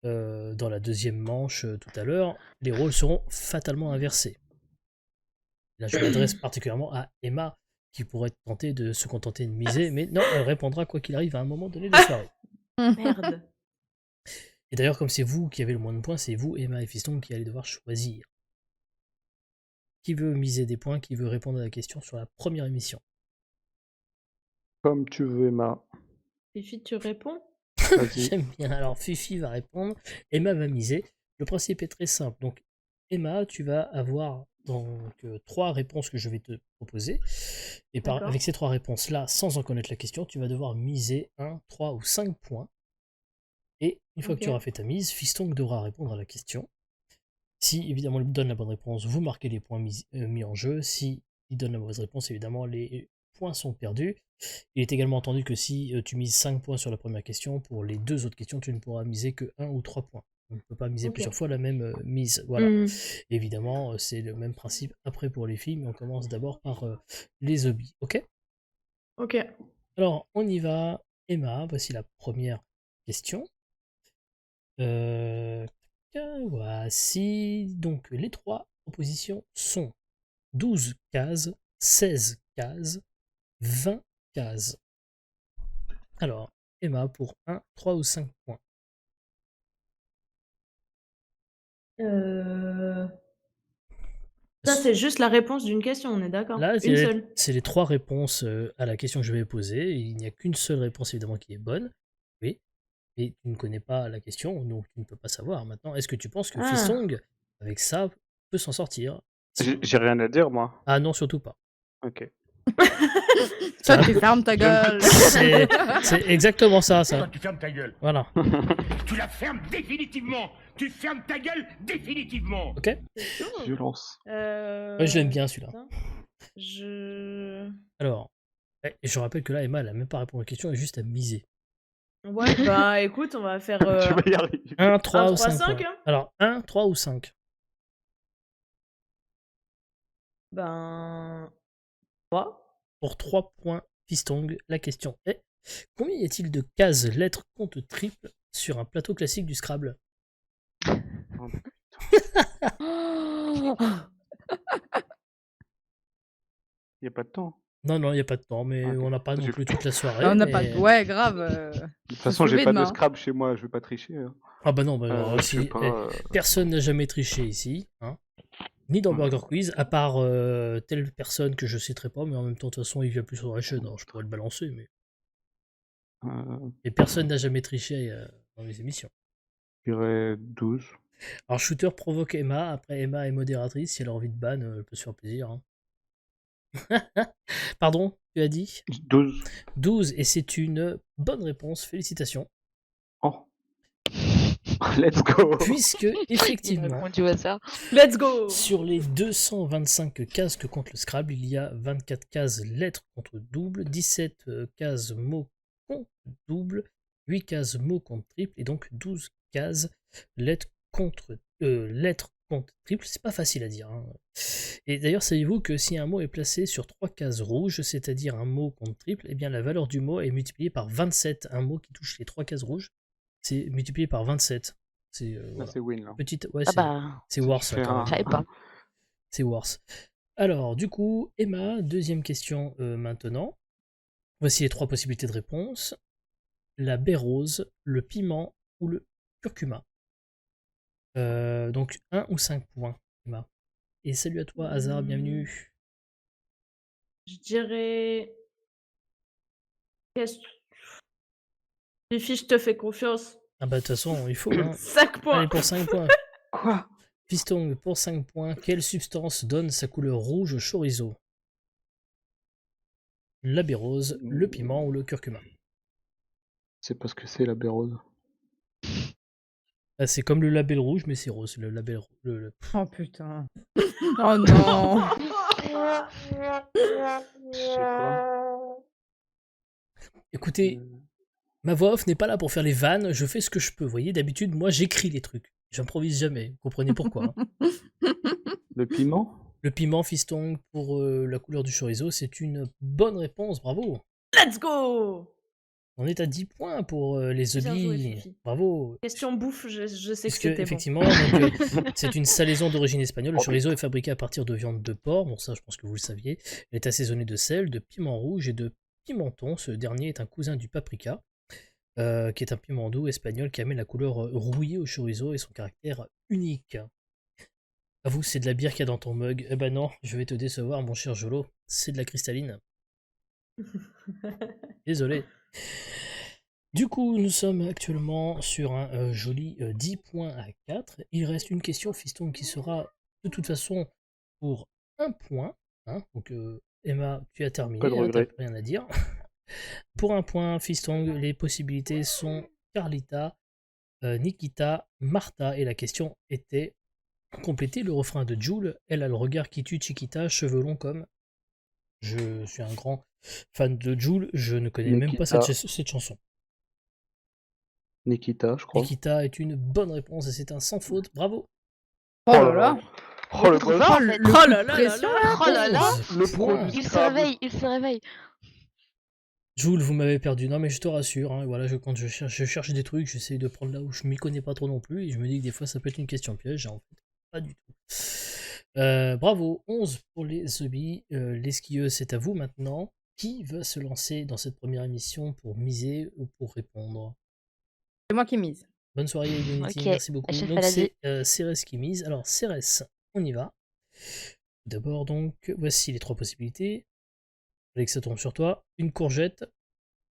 dans la deuxième manche tout à l'heure, les rôles seront fatalement inversés. Là, je m'adresse particulièrement à Emma qui pourrait tenter de se contenter de miser, mais non, elle répondra quoi qu'il arrive à un moment donné de la soirée. Merde. Et d'ailleurs, comme c'est vous qui avez le moins de points, c'est vous, Emma et Fiston, qui allez devoir choisir. Qui veut miser des points, qui veut répondre à la question sur la première émission? Comme tu veux, Emma. Fifi, tu réponds? Vas-y. J'aime bien. Alors, Fifi va répondre, Emma va miser. Le principe est très simple. Donc, Emma, tu vas avoir donc 3 réponses que je vais te proposer. Et D'accord. avec ces 3 réponses-là, sans en connaître la question, tu vas devoir miser 1, 3 ou 5 points. Et une fois que tu Ok. auras fait ta mise, Fiston devra répondre à la question. Si évidemment il donne la bonne réponse, vous marquez les points mis en jeu. Si il donne la mauvaise réponse, évidemment les points sont perdus. Il est également entendu que si tu mises 5 points sur la première question, pour les 2 autres questions, tu ne pourras miser que 1 ou 3 points. On ne peut pas miser Ok. plusieurs fois la même mise. Voilà. Hmm. Évidemment, c'est le même principe après pour les filles, mais on commence d'abord par les hobbies. Ok? Ok. Alors, on y va. Emma, voici la première question. Voici. Donc, les 3 propositions sont 12 cases, 16 cases, 20 cases. Alors, Emma, pour 1, 3 ou 5 points. Ça, c'est juste la réponse d'une question, on est d'accord? Là, Une seule. c'est les 3 réponses à la question que je vais poser. Il n'y a qu'une seule réponse, évidemment, qui est bonne. Oui. Et tu ne connais pas la question, donc tu ne peux pas savoir. Maintenant, est-ce que tu penses que Ah. Fistong, avec ça, peut s'en sortir? J'ai rien à dire, moi. Ah non, surtout pas. Ok. Toi, tu fermes ta gueule. C'est exactement ça. Toi, tu fermes ta gueule. Voilà. Tu la fermes définitivement. Tu fermes ta gueule définitivement. Ok? Violence. Ouais, je l'aime bien celui-là. Je... Alors, je rappelle que là, Emma, elle n'a même pas répondu à la question, elle a juste à miser. Ouais, bah écoute, on va faire... Tu vas y arriver. 1, 3 1, ou 3, 5 5, points. hein. Alors, 1, 3 ou 5. Ben... 3. Pour 3 points, Fistong, la question est: combien y a-t-il de cases, lettres, comptes triples sur un plateau classique du Scrabble? Oh, y a pas de temps. Non, il n'y a pas de temps, mais Ok. on n'a pas non J'ai- plus toute la soirée. On n'a mais- pas de... Ouais, grave. De toute façon, j'ai soulever pas de demain. Scrabble chez moi, je vais pas tricher. Hein. Ah bah non, bah, alors, Je sais si- pas. personne n'a jamais triché ici, hein, ni dans Burger Quiz, à part telle personne que je citerai pas, mais en même temps, de toute façon, il vient plus sur la chaîne, je pourrais le balancer, mais... Et personne n'a jamais triché dans les émissions. Je dirais 12. Alors, Shooter provoque Emma, après Emma est modératrice, si elle a envie de ban, elle peut se faire plaisir. Hein. Pardon, tu as dit 12. 12, et c'est une bonne réponse, félicitations. Oh. Let's go. Puisque, Il a effectivement, répondu à ça. Let's go! sur les 225 cases que compte le Scrabble, il y a 24 cases lettres contre double, 17 cases mots contre double, 8 cases mots contre triple, et donc 12 cases lettres contre triple. C'est pas facile à dire. Hein. Et d'ailleurs, savez-vous que si un mot est placé sur 3 cases rouges, c'est-à-dire un mot contre triple, eh bien la valeur du mot est multipliée par 27. Un mot qui touche les 3 cases rouges, c'est multiplié par 27. C'est Là, voilà. c'est win, là. Petite, ouais, Ah bah, c'est worse. fais quand un- je même. savais pas. C'est worse. Alors, du coup, Emma, deuxième question maintenant. Voici les 3 possibilités de réponse. La baie rose, le piment ou le curcuma. Donc 1 ou 5 points, Emma. Et salut à toi, Hazard, bienvenue. Je dirais... Qu'est-ce... Fifi, je te fais confiance. Ah bah de toute façon, il faut. Hein. 5 points! Allez, pour 5 points. Quoi? Fiston, pour 5 points, quelle substance donne sa couleur rouge au chorizo? la baie rose, le piment ou le curcuma. C'est parce que c'est la baie rose. Ah, c'est comme le label rouge, mais c'est rose. Le label Oh putain. Oh non. Je sais pas. Écoutez, ma voix off n'est pas là pour faire les vannes, je fais ce que je peux. Vous voyez, d'habitude, moi, j'écris les trucs. J'improvise jamais. Vous comprenez pourquoi. Hein. Le piment? Le piment fiston pour la couleur du chorizo, c'est une bonne réponse. Bravo. Let's go! On est à 10 points pour les Bien joué, zombies. Fifi. Bravo. Question bouffe, je sais que Puisque, c'était bon. effectivement, donc, c'est une salaison d'origine espagnole. Le chorizo est fabriqué à partir de viande de porc. Bon, ça, je pense que vous le saviez. Il est assaisonné de sel, de piment rouge et de pimenton. Ce dernier est un cousin du paprika, qui est un piment doux espagnol qui amène la couleur rouillée au chorizo et son caractère unique. Avoue, c'est de la bière qu'il y a dans ton mug. Eh ben non, je vais te décevoir, mon cher Jolo. C'est de la cristalline. Désolé. Du coup, nous sommes actuellement sur un joli 10 points à 4. Il reste une question, Fiston, qui sera de toute façon pour 1 point. Hein. Donc, Emma, tu as terminé. Pas de hein, regret. t'as rien à dire. Pour 1 point, Fiston, les possibilités sont Carlita, Nikita, Martha. Et la question était compléter le refrain de Jul. Elle a le regard qui tue Chiquita, cheveux longs comme. Je suis un grand fan de Jul, je ne connais même pas Nikita. cette chanson. Nikita, je crois. Nikita est une bonne réponse et c'est un sans faute. Bravo. Oh là là. Oh le Trop bol. fort, en Oh, fait. le Oh coup de là là là pression, là. là. Oh là là. 11 Le points. produit. Il se réveille, il se réveille. Jules, vous m'avez perdu. Non, mais je te rassure. Hein, voilà, quand je cherche des trucs, j'essaie de prendre là où je m'y connais pas trop non plus. Et je me dis que des fois, ça peut être une question piège. En fait, pas du tout. Bravo. 11 pour les zombies. Les skieuses, c'est à vous maintenant. Qui va se lancer dans cette première émission pour miser ou pour répondre? C'est moi qui mise. Bonne soirée, Unity. Ok, Merci beaucoup. chef Donc, Aladi. c'est Cérès qui mise. Alors, Cérès, on y va. D'abord, donc, voici les 3 possibilités. Fallait que ça tombe sur toi. Une courgette,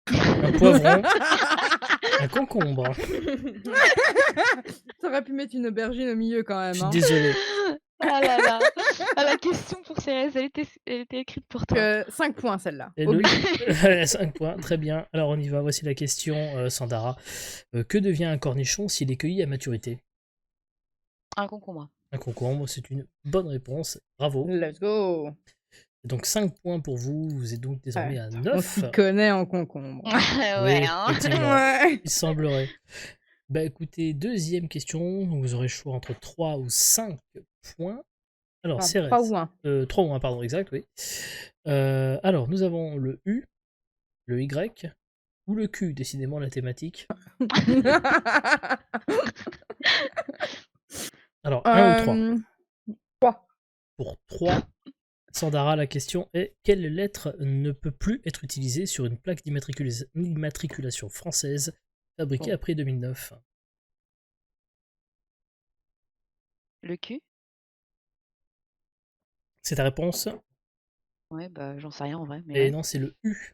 un poivron, un concombre. T'aurais pu mettre une aubergine au milieu quand Je même. suis Hein. désolé. Ah là là. Ah, la question pour Cérès, elle était écrite pour toi. 5 points celle-là. Et Obligé. 5 points, très bien. Alors on y va, voici la question, Sandara. Que devient un cornichon s'il est cueilli à maturité? Un concombre. Un concombre, c'est une bonne réponse. Bravo. Let's go. Donc 5 points pour vous, vous êtes donc désormais à On 9. s'y connaît en concombre. Ouais, Oui, hein. effectivement. Ouais. Il semblerait. Bah écoutez, deuxième question, donc vous aurez le choix entre 3 ou 5 points. Alors, Enfin, Cérès. 3 ou 1. 3 ou 1, pardon, exact, oui. Alors, nous avons le U, le Y ou le Q, décidément la thématique. Alors, 1 ou 3? Pour 3, Sandara, la question est quelle lettre ne peut plus être utilisée sur une plaque d'immatriculation française fabriquée après 2009? Le cul? C'est ta réponse? Ouais, bah j'en sais rien en vrai. Mais Et ouais. non, c'est le U.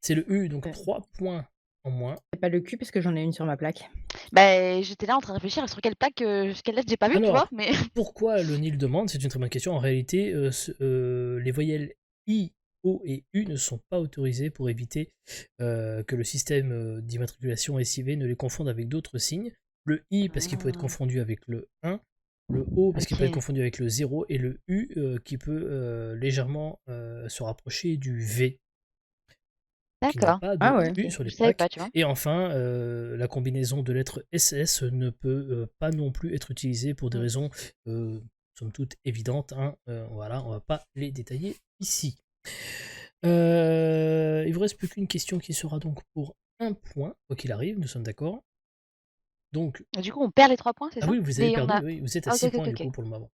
C'est le U, donc Ouais. 3 points en moins. C'est pas le cul parce que j'en ai une sur ma plaque. Bah j'étais là en train de réfléchir sur quelle plaque, quelle lettre j'ai pas vu, tu Alors, vois. Mais pourquoi le Nil demande? C'est une très bonne question. En réalité, les voyelles I, O et U ne sont pas autorisées pour éviter que le système d'immatriculation SIV ne les confonde avec d'autres signes. Le I parce qu'il peut être Ah. confondu avec le 1, le O parce qu'il peut être Ok. confondu avec le 0 et le U qui peut légèrement se rapprocher du V. Qui n'a d'accord. pas de Ah ouais. U sur les Je savais plaques. pas, tu vois. Et enfin, la combinaison de lettres SS ne peut pas non plus être utilisée pour des raisons, somme toute, évidentes. Hein. Voilà, on va pas les détailler ici. Il vous reste plus qu'une question qui sera donc pour 1 point, quoi qu'il arrive, nous sommes d'accord. Donc, Et du coup, on perd les 3 points, c'est ah ça? oui, vous avez Et on perdu, a- oui, vous êtes à Ah, 6 ok, points ok, du ok. coup pour le moment.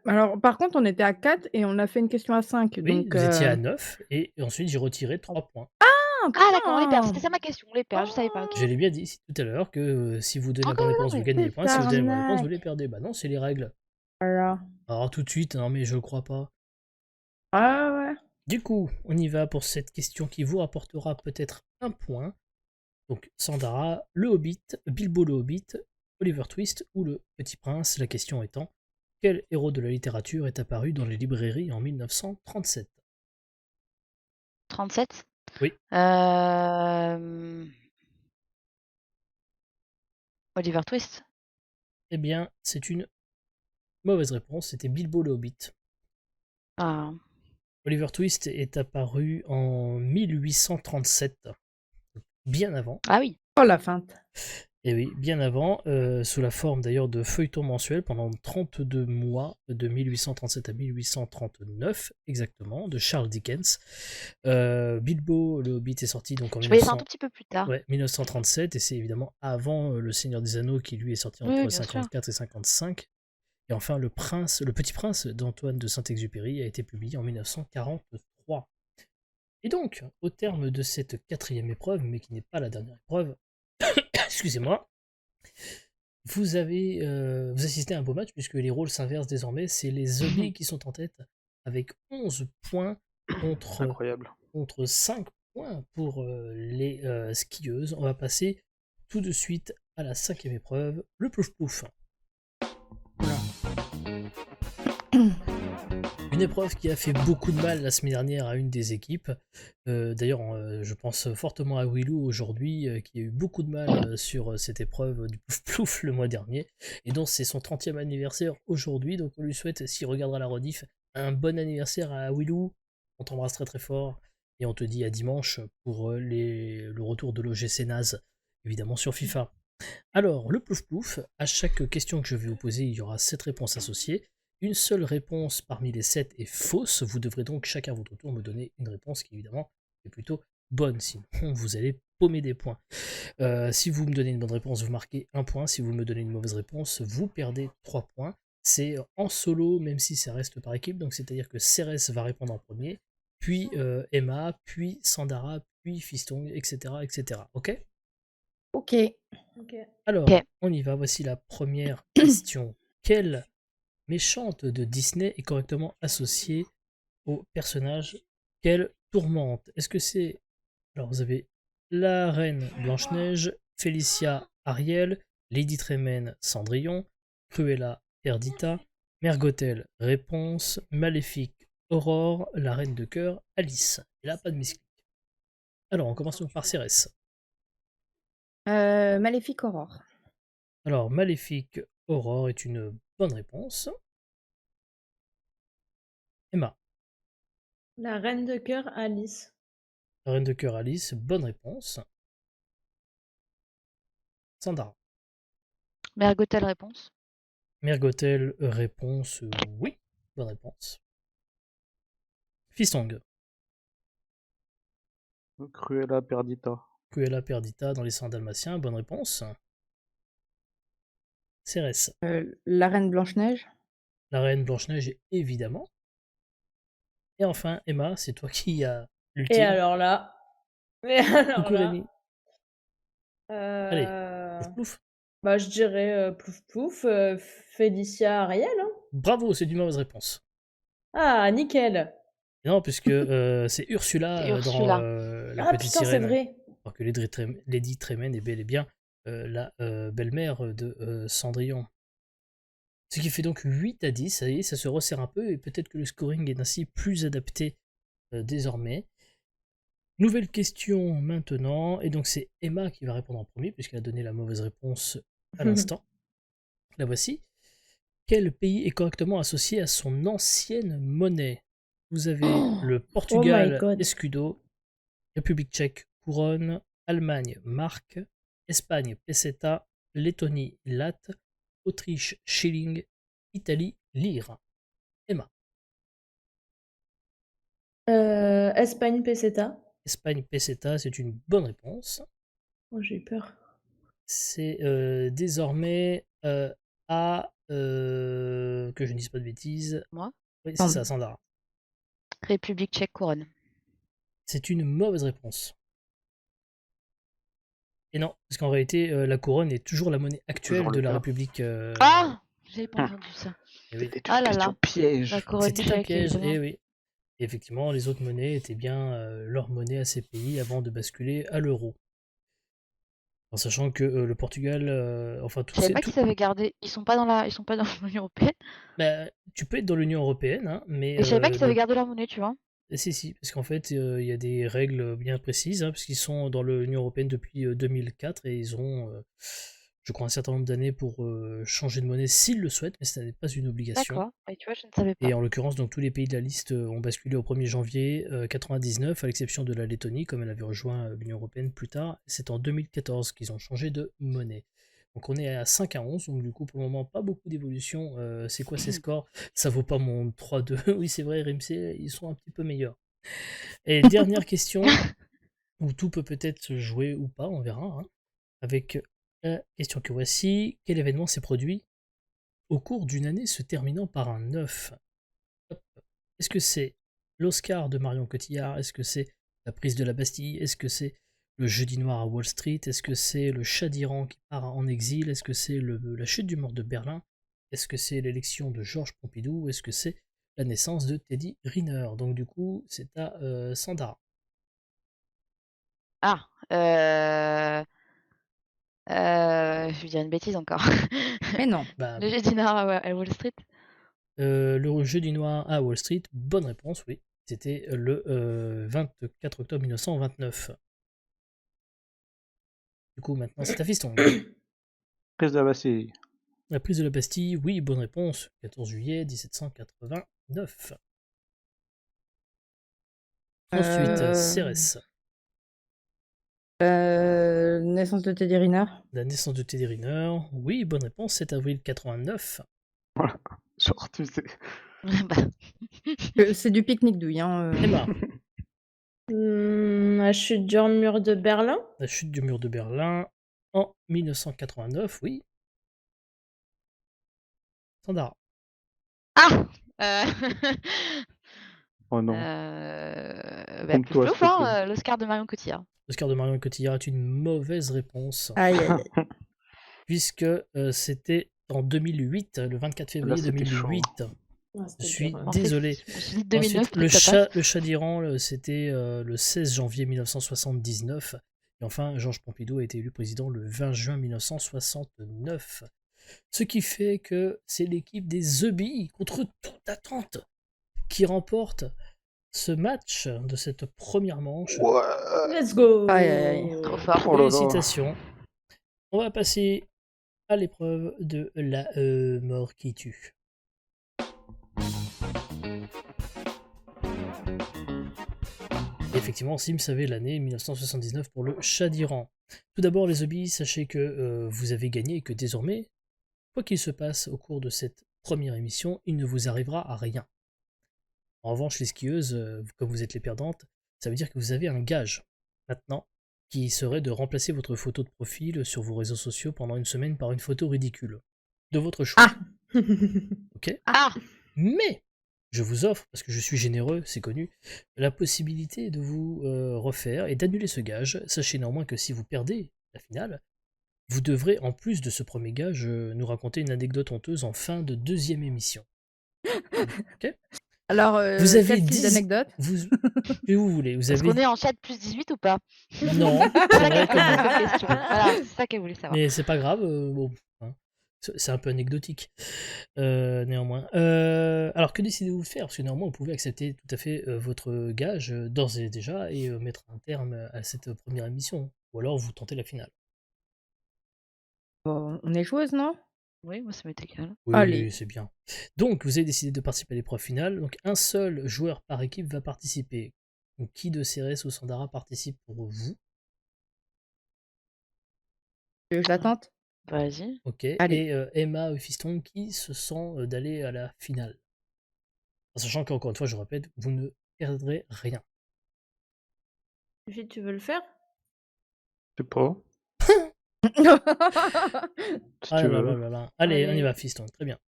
Alors, par contre, on était à 4 et on a fait une question à 5. Oui, donc, vous étiez à 9 et ensuite j'ai retiré 3 points. Ah, Ah d'accord, on les perd. putain. C'était ça ma question, on les perd. Je savais pas. Ok. Je l'ai bien dit ici tout à l'heure que si vous donnez la bonne Encore réponse, vous ouais. gagnez des points. Si vous donnez la bonne réponse, vous Arnaque. les perdez. Bah non, c'est les règles. Voilà. Alors tout de suite, non mais je crois pas. Ah ouais. Du coup, on y va pour cette question qui vous rapportera peut-être 1 point. Donc Sandara, le Hobbit, Bilbo le Hobbit, Oliver Twist ou le Petit Prince. La question étant, quel héros de la littérature est apparu dans les librairies en 1937? 37. Oui. Oliver Twist. Eh bien, c'est une mauvaise réponse. C'était Bilbo le Hobbit. Ah. Oliver Twist est apparu en 1837, bien avant. Ah oui. Oh la feinte. Et oui, bien avant, sous la forme d'ailleurs de feuilletons mensuels pendant 32 mois, de 1837 à 1839 exactement, de Charles Dickens. Bilbo le Hobbit est sorti donc en Je voyais ça un tout petit peu plus tard. 1937, et c'est évidemment avant Le Seigneur des Anneaux qui lui est sorti entre Oui, bien sûr. 54 et 55. Et enfin, Le Petit Prince d'Antoine de Saint-Exupéry a été publié en 1943. Et donc, au terme de cette 4e épreuve, mais qui n'est pas la dernière épreuve, excusez-moi, vous assistez à un beau match puisque les rôles s'inversent désormais. C'est les zombies qui sont en tête avec 11 points Incroyable. contre 5 points pour les skieuses. On va passer tout de suite à la 5e épreuve, le plouf-plouf. Une épreuve qui a fait beaucoup de mal la semaine dernière à une des équipes. D'ailleurs, je pense fortement à Willou aujourd'hui, qui a eu beaucoup de mal sur cette épreuve du plouf plouf le mois dernier. Et donc, c'est son 30e anniversaire aujourd'hui. Donc, on lui souhaite, s'il regardera la rediff, un bon anniversaire à Willou. On t'embrasse très très fort. Et on te dit à dimanche pour le retour de l'OGC Naz, évidemment sur FIFA. Alors, le plouf plouf, à chaque question que je vais vous poser, il y aura 7 réponses associées. Une seule réponse parmi les 7 est fausse. Vous devrez donc chacun à votre tour me donner une réponse qui évidemment est plutôt bonne. Sinon, vous allez paumer des points. Si vous me donnez une bonne réponse, vous marquez 1 point. Si vous me donnez une mauvaise réponse, vous perdez 3 points. C'est en solo, même si ça reste par équipe. Donc c'est-à-dire que Cérès va répondre en premier, puis Emma, puis Sandara, puis Fiston, etc. etc. Ok ? Ok. Alors, Ok. on y va. Voici la première question. Quelle méchante de Disney est correctement associée au personnage qu'elle tourmente? Est-ce que c'est... Alors vous avez la reine Blanche-Neige, Félicia Ariel, Lady Tremaine Cendrillon, Cruella Perdita, Mère Gothel Réponse, Maléfique Aurore, la reine de cœur Alice. Et là, pas de misclic. Alors, on commence donc par Cérès. Maléfique Aurore. Alors, Maléfique Aurore est une bonne réponse. Emma. La reine de cœur, Alice. La reine de cœur Alice, bonne réponse. Sandra. Mère Gothel réponse. Mère Gothel, réponse oui, bonne réponse. Fistong. Cruella Perdita. Cruella Perdita dans les 100 dalmatiens, bonne réponse. Cérès. La reine Blanche-Neige. La reine Blanche-Neige, évidemment. Et enfin, Emma, c'est toi qui as l'ultime. Et alors là. Mais alors Coucou là. Rémi. Allez, plouf. Bah, je dirais plouf plouf, Félicia Ariel. Hein. Bravo, c'est une mauvaise réponse. Ah, nickel. Non, puisque c'est Ursula, C'est Ursula. La Ah petite putain, c'est sirène. vrai. Alors que Lady Tremaine est bel et bien la belle-mère de Cendrillon. Ce qui fait donc 8 à 10, ça y est, ça se resserre un peu, et peut-être que le scoring est ainsi plus adapté désormais. Nouvelle question maintenant, et donc c'est Emma qui va répondre en premier, puisqu'elle a donné la mauvaise réponse à l'instant. La voici. Quel pays est correctement associé à son ancienne monnaie? Vous avez le Portugal, God. Escudo, République tchèque, couronne, Allemagne, marque, Espagne, peseta, Lettonie, latte, Autriche, shilling, Italie, lire. Emma. Espagne, peseta. Espagne, peseta, c'est une bonne réponse. Oh, j'ai eu peur. C'est désormais à... que je ne dise pas de bêtises. Moi. Oui, c'est ça, Sandra. République tchèque couronne. C'est une mauvaise réponse. Et non, parce qu'en réalité, la couronne est toujours la monnaie actuelle Toujours le de la cas. République. Ah, j'avais pas entendu ça. Eh oui. C'était Ah une là question là. piège. La couronne C'était un tchèque, piège, évidemment. et oui. Et effectivement, les autres monnaies étaient bien leur monnaie à ces pays avant de basculer à l'euro. En sachant que le Portugal, enfin Je tout savais c'est pas tout. qu'ils avaient gardé. Ils sont pas dans l'Union européenne. Bah, tu peux être dans l'Union européenne, hein, mais Et je savais pas qu'ils avaient gardé leur monnaie, tu vois. Si, parce qu'en fait, il y a des règles bien précises, hein, parce qu'ils sont dans l'Union Européenne depuis 2004 et ils ont, je crois, un certain nombre d'années pour changer de monnaie s'ils le souhaitent, mais ça n'est pas une obligation. D'accord. Et tu vois, je ne savais pas. Et en l'occurrence, donc tous les pays de la liste ont basculé au 1er janvier 99, à l'exception de la Lettonie, comme elle avait rejoint l'Union Européenne plus tard. C'est en 2014 qu'ils ont changé de monnaie. Donc on est à 5 à 11, donc du coup pour le moment pas beaucoup d'évolution. C'est quoi ces scores? Ça vaut pas mon 3-2. Oui c'est vrai, RMC, ils sont un petit peu meilleurs. Et dernière question, où tout peut peut-être se jouer ou pas, on verra, hein, avec la question que voici. Quel événement s'est produit au cours d'une année se terminant par un 9? Hop. Est-ce que c'est l'Oscar de Marion Cotillard? Est-ce que c'est la prise de la Bastille? Est-ce que c'est le jeudi noir à Wall Street? Est-ce que c'est le chat d'Iran qui part en exil? Est-ce que c'est la chute du mur de Berlin? Est-ce que c'est l'élection de Georges Pompidou? Ou est-ce que c'est la naissance de Teddy Riner? Donc du coup, c'est à Sandra. Ah, je vais dire une bêtise encore. Mais non. Bah, Le jeudi noir à Wall Street. le jeudi noir à Wall Street, bonne réponse, oui. C'était le 24 octobre 1929. Du coup, maintenant, c'est à Fiston. Prise de la Bastille. La prise de la Bastille, oui, bonne réponse. 14 juillet 1789. Ensuite, Cérès. Naissance de Teddy Riner. La naissance de Teddy Riner, oui, bonne réponse. 7 avril 89. Genre, tu sais. Bah, C'est du pique-nique douille. Hein, Emma, La chute du mur de Berlin. la chute du mur de Berlin en 1989, oui. Sandra. Ah Oh non. Bah, Trompe-toi, plus s'il te ouf, plaît. hein, l'Oscar de Marion Cotillard. L'Oscar de Marion Cotillard est une mauvaise réponse, Aïe, aïe, aïe. puisque c'était en 2008, le 24 février c'était chaud. 2008. Ah, Je c'était suis dur, hein. désolé. Je me suis dit 2009, Ensuite, peut-être ça passe. le chat d'Iran, c'était le 16 janvier 1979. Et enfin, Georges Pompidou a été élu président le 20 juin 1969. Ce qui fait que c'est l'équipe des The Bee, contre toute attente, qui remporte ce match de cette première manche. Let's go. Aïe, aïe, aïe. Trop fort. Oh là là. Félicitations. On va passer à l'épreuve de la mort qui tue. Et effectivement, Sims avait l'année 1979 pour le chat d'Iran. Tout d'abord, les hobbies, sachez que vous avez gagné et que désormais, quoi qu'il se passe au cours de cette première émission, il ne vous arrivera à rien. En revanche, les skieuses, comme vous êtes les perdantes, ça veut dire que vous avez un gage maintenant qui serait de remplacer votre photo de profil sur vos réseaux sociaux pendant une semaine par une photo ridicule. De votre choix. Ah. Ok. Ah Mais je vous offre, parce que je suis généreux, c'est connu, la possibilité de vous refaire et d'annuler ce gage. Sachez néanmoins que si vous perdez la finale, vous devrez, en plus de ce premier gage, nous raconter une anecdote honteuse en fin de deuxième émission. Ok. Alors, Vous avez quel type 10 d'anecdote vous, que vous voulez. Vous Est-ce avez qu'on est en chat plus 18 ou pas? non, C'est c'est ça vrai qu'elle comme comme question. Voilà, c'est ça qu'elle voulait savoir. mais c'est pas grave. Bon, hein, c'est un peu anecdotique. Néanmoins. Alors que décidez-vous de faire? Parce que néanmoins, vous pouvez accepter tout à fait votre gage d'ores et déjà et mettre un terme à cette première émission. Ou alors vous tentez la finale. Bon, on est joueuse, non? Oui, moi ça m'est égal. Oui, Allez. c'est bien. Donc, vous avez décidé de participer à l'épreuve finale. Donc, un seul joueur par équipe va participer. Donc, qui de Cérès ou Sandara participe pour vous? Tu veux que je la tente? Vas-y. Ok. Allez. Et Emma et Fiston qui se sent d'aller à la finale. En sachant qu'encore une fois, je répète, vous ne perdrez rien. Sophie, tu veux le faire? Je sais pas. Si Ah tu là veux. là là là. Allez, on y Allez. va, Fiston. Très bien.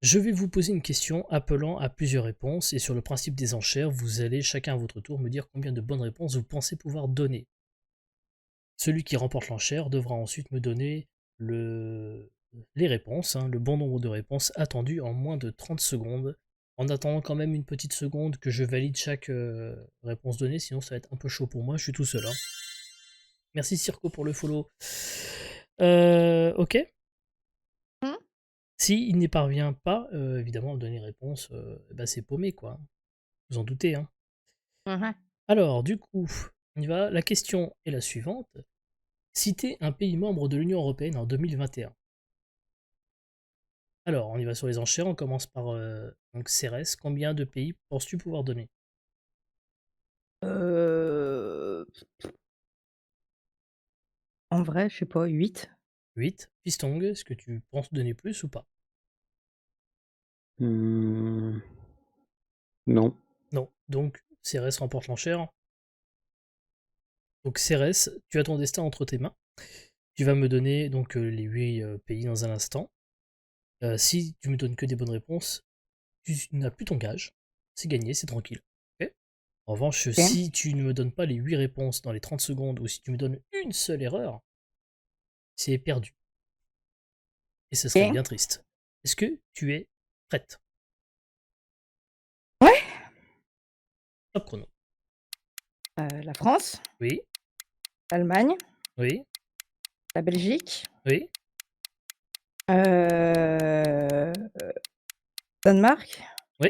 Je vais vous poser une question appelant à plusieurs réponses. Et sur le principe des enchères, vous allez chacun à votre tour me dire combien de bonnes réponses vous pensez pouvoir donner. Celui qui remporte l'enchère devra ensuite me donner les réponses, hein, le bon nombre de réponses attendues en moins de 30 secondes. En attendant quand même une petite seconde que je valide chaque réponse donnée, sinon ça va être un peu chaud pour moi, je suis tout seul. Hein. Merci Circo pour le follow. Ok. S'il n'y parvient pas, évidemment, à me donner réponse, bah, c'est paumé, quoi. Vous en doutez, hein. Mhm. Alors, du coup, on y va. La question est la suivante. Citez un pays membre de l'Union Européenne en 2021. Alors, on y va sur les enchères. On commence par donc Cérès. Combien de pays penses-tu pouvoir donner? En vrai, je sais pas, 8. 8. Pistong, est-ce que tu penses donner plus ou pas? Non. Non. Donc, Cérès remporte l'enchère. Donc, Cérès, tu as ton destin entre tes mains. Tu vas me donner donc les 8 pays dans un instant. Si tu me donnes que des bonnes réponses, tu n'as plus ton gage. C'est gagné, c'est tranquille. Ok. En revanche, si tu ne me donnes pas les 8 réponses dans les 30 secondes ou si tu me donnes une seule erreur, c'est perdu. Et ce serait Ok. bien triste. Est-ce que tu es prête? Ouais. Top chrono. La France, Oui, l'Allemagne, oui, la Belgique, oui, Danemark, oui.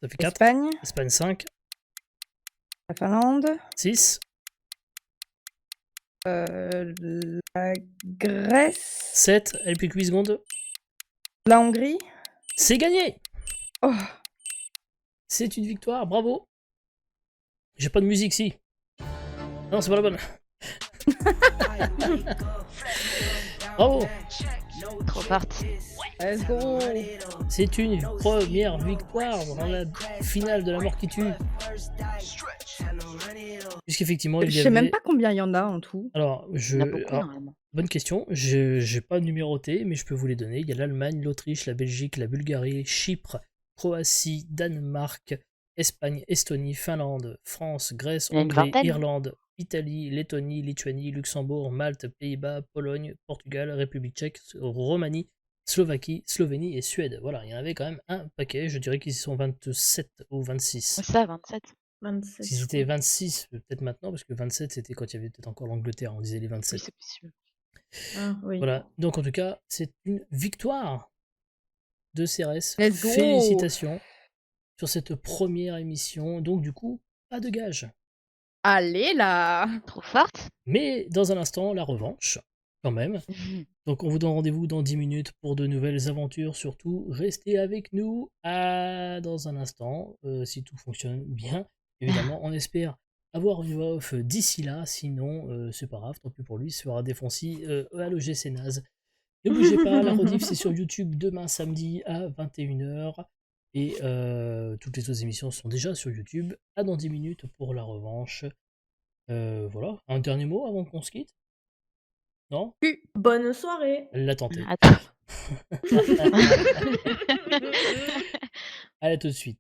Ça fait 4. Espagne, Espagne 5, la Finlande, 6, la Grèce, 7. Allez, plus que 8 secondes. la Hongrie. C'est gagné! Oh, C'est une victoire, bravo! J'ai pas de musique, si. Non, c'est pas la bonne. Bravo! Trop parti. let's go. C'est une première victoire dans la finale de la mort qui tue. Puisqu'effectivement, il Je y sais même avait... pas combien il y en a en tout. Alors, Il y en a beaucoup, alors, normalement. bonne question. J'ai pas numéroté, mais je peux vous les donner. Il y a l'Allemagne, l'Autriche, la Belgique, la Bulgarie, Chypre, Croatie, Danemark, Espagne, Estonie, Finlande, France, Grèce, Il y a une Hongrie, vingtaine. Irlande, Italie, Lettonie, Lituanie, Luxembourg, Malte, Pays-Bas, Pologne, Portugal, République tchèque, Roumanie, Slovaquie, Slovénie et Suède. Voilà, il y en avait quand même un paquet. Je dirais qu'ils sont 27 ou 26. C'est ça, 27. 27. Si c'était 26, peut-être maintenant, parce que 27 c'était quand il y avait peut-être encore l'Angleterre, on disait les Oui, 27. c'est possible. Ah, oui. Voilà, donc en tout cas, c'est une victoire de Cérès. Let's go. Félicitations sur cette première émission. Donc du coup, pas de gage. Allez là. Trop forte. Mais dans un instant, la revanche, quand même. Donc on vous donne rendez-vous dans 10 minutes pour de nouvelles aventures. Surtout, restez avec nous dans un instant, si tout fonctionne bien. Évidemment, on espère avoir une voix off d'ici là. Sinon, c'est pas grave, tant pis pour lui, il se fera défoncer à l'OGC naze. Ne bougez pas, la rediff c'est sur YouTube demain samedi à 21h. Et toutes les autres émissions sont déjà sur YouTube. À dans 10 minutes pour la revanche. Voilà, un dernier mot avant qu'on se quitte? Non? Bonne soirée. Elle l'a tenté. Attends. Allez, tout de suite.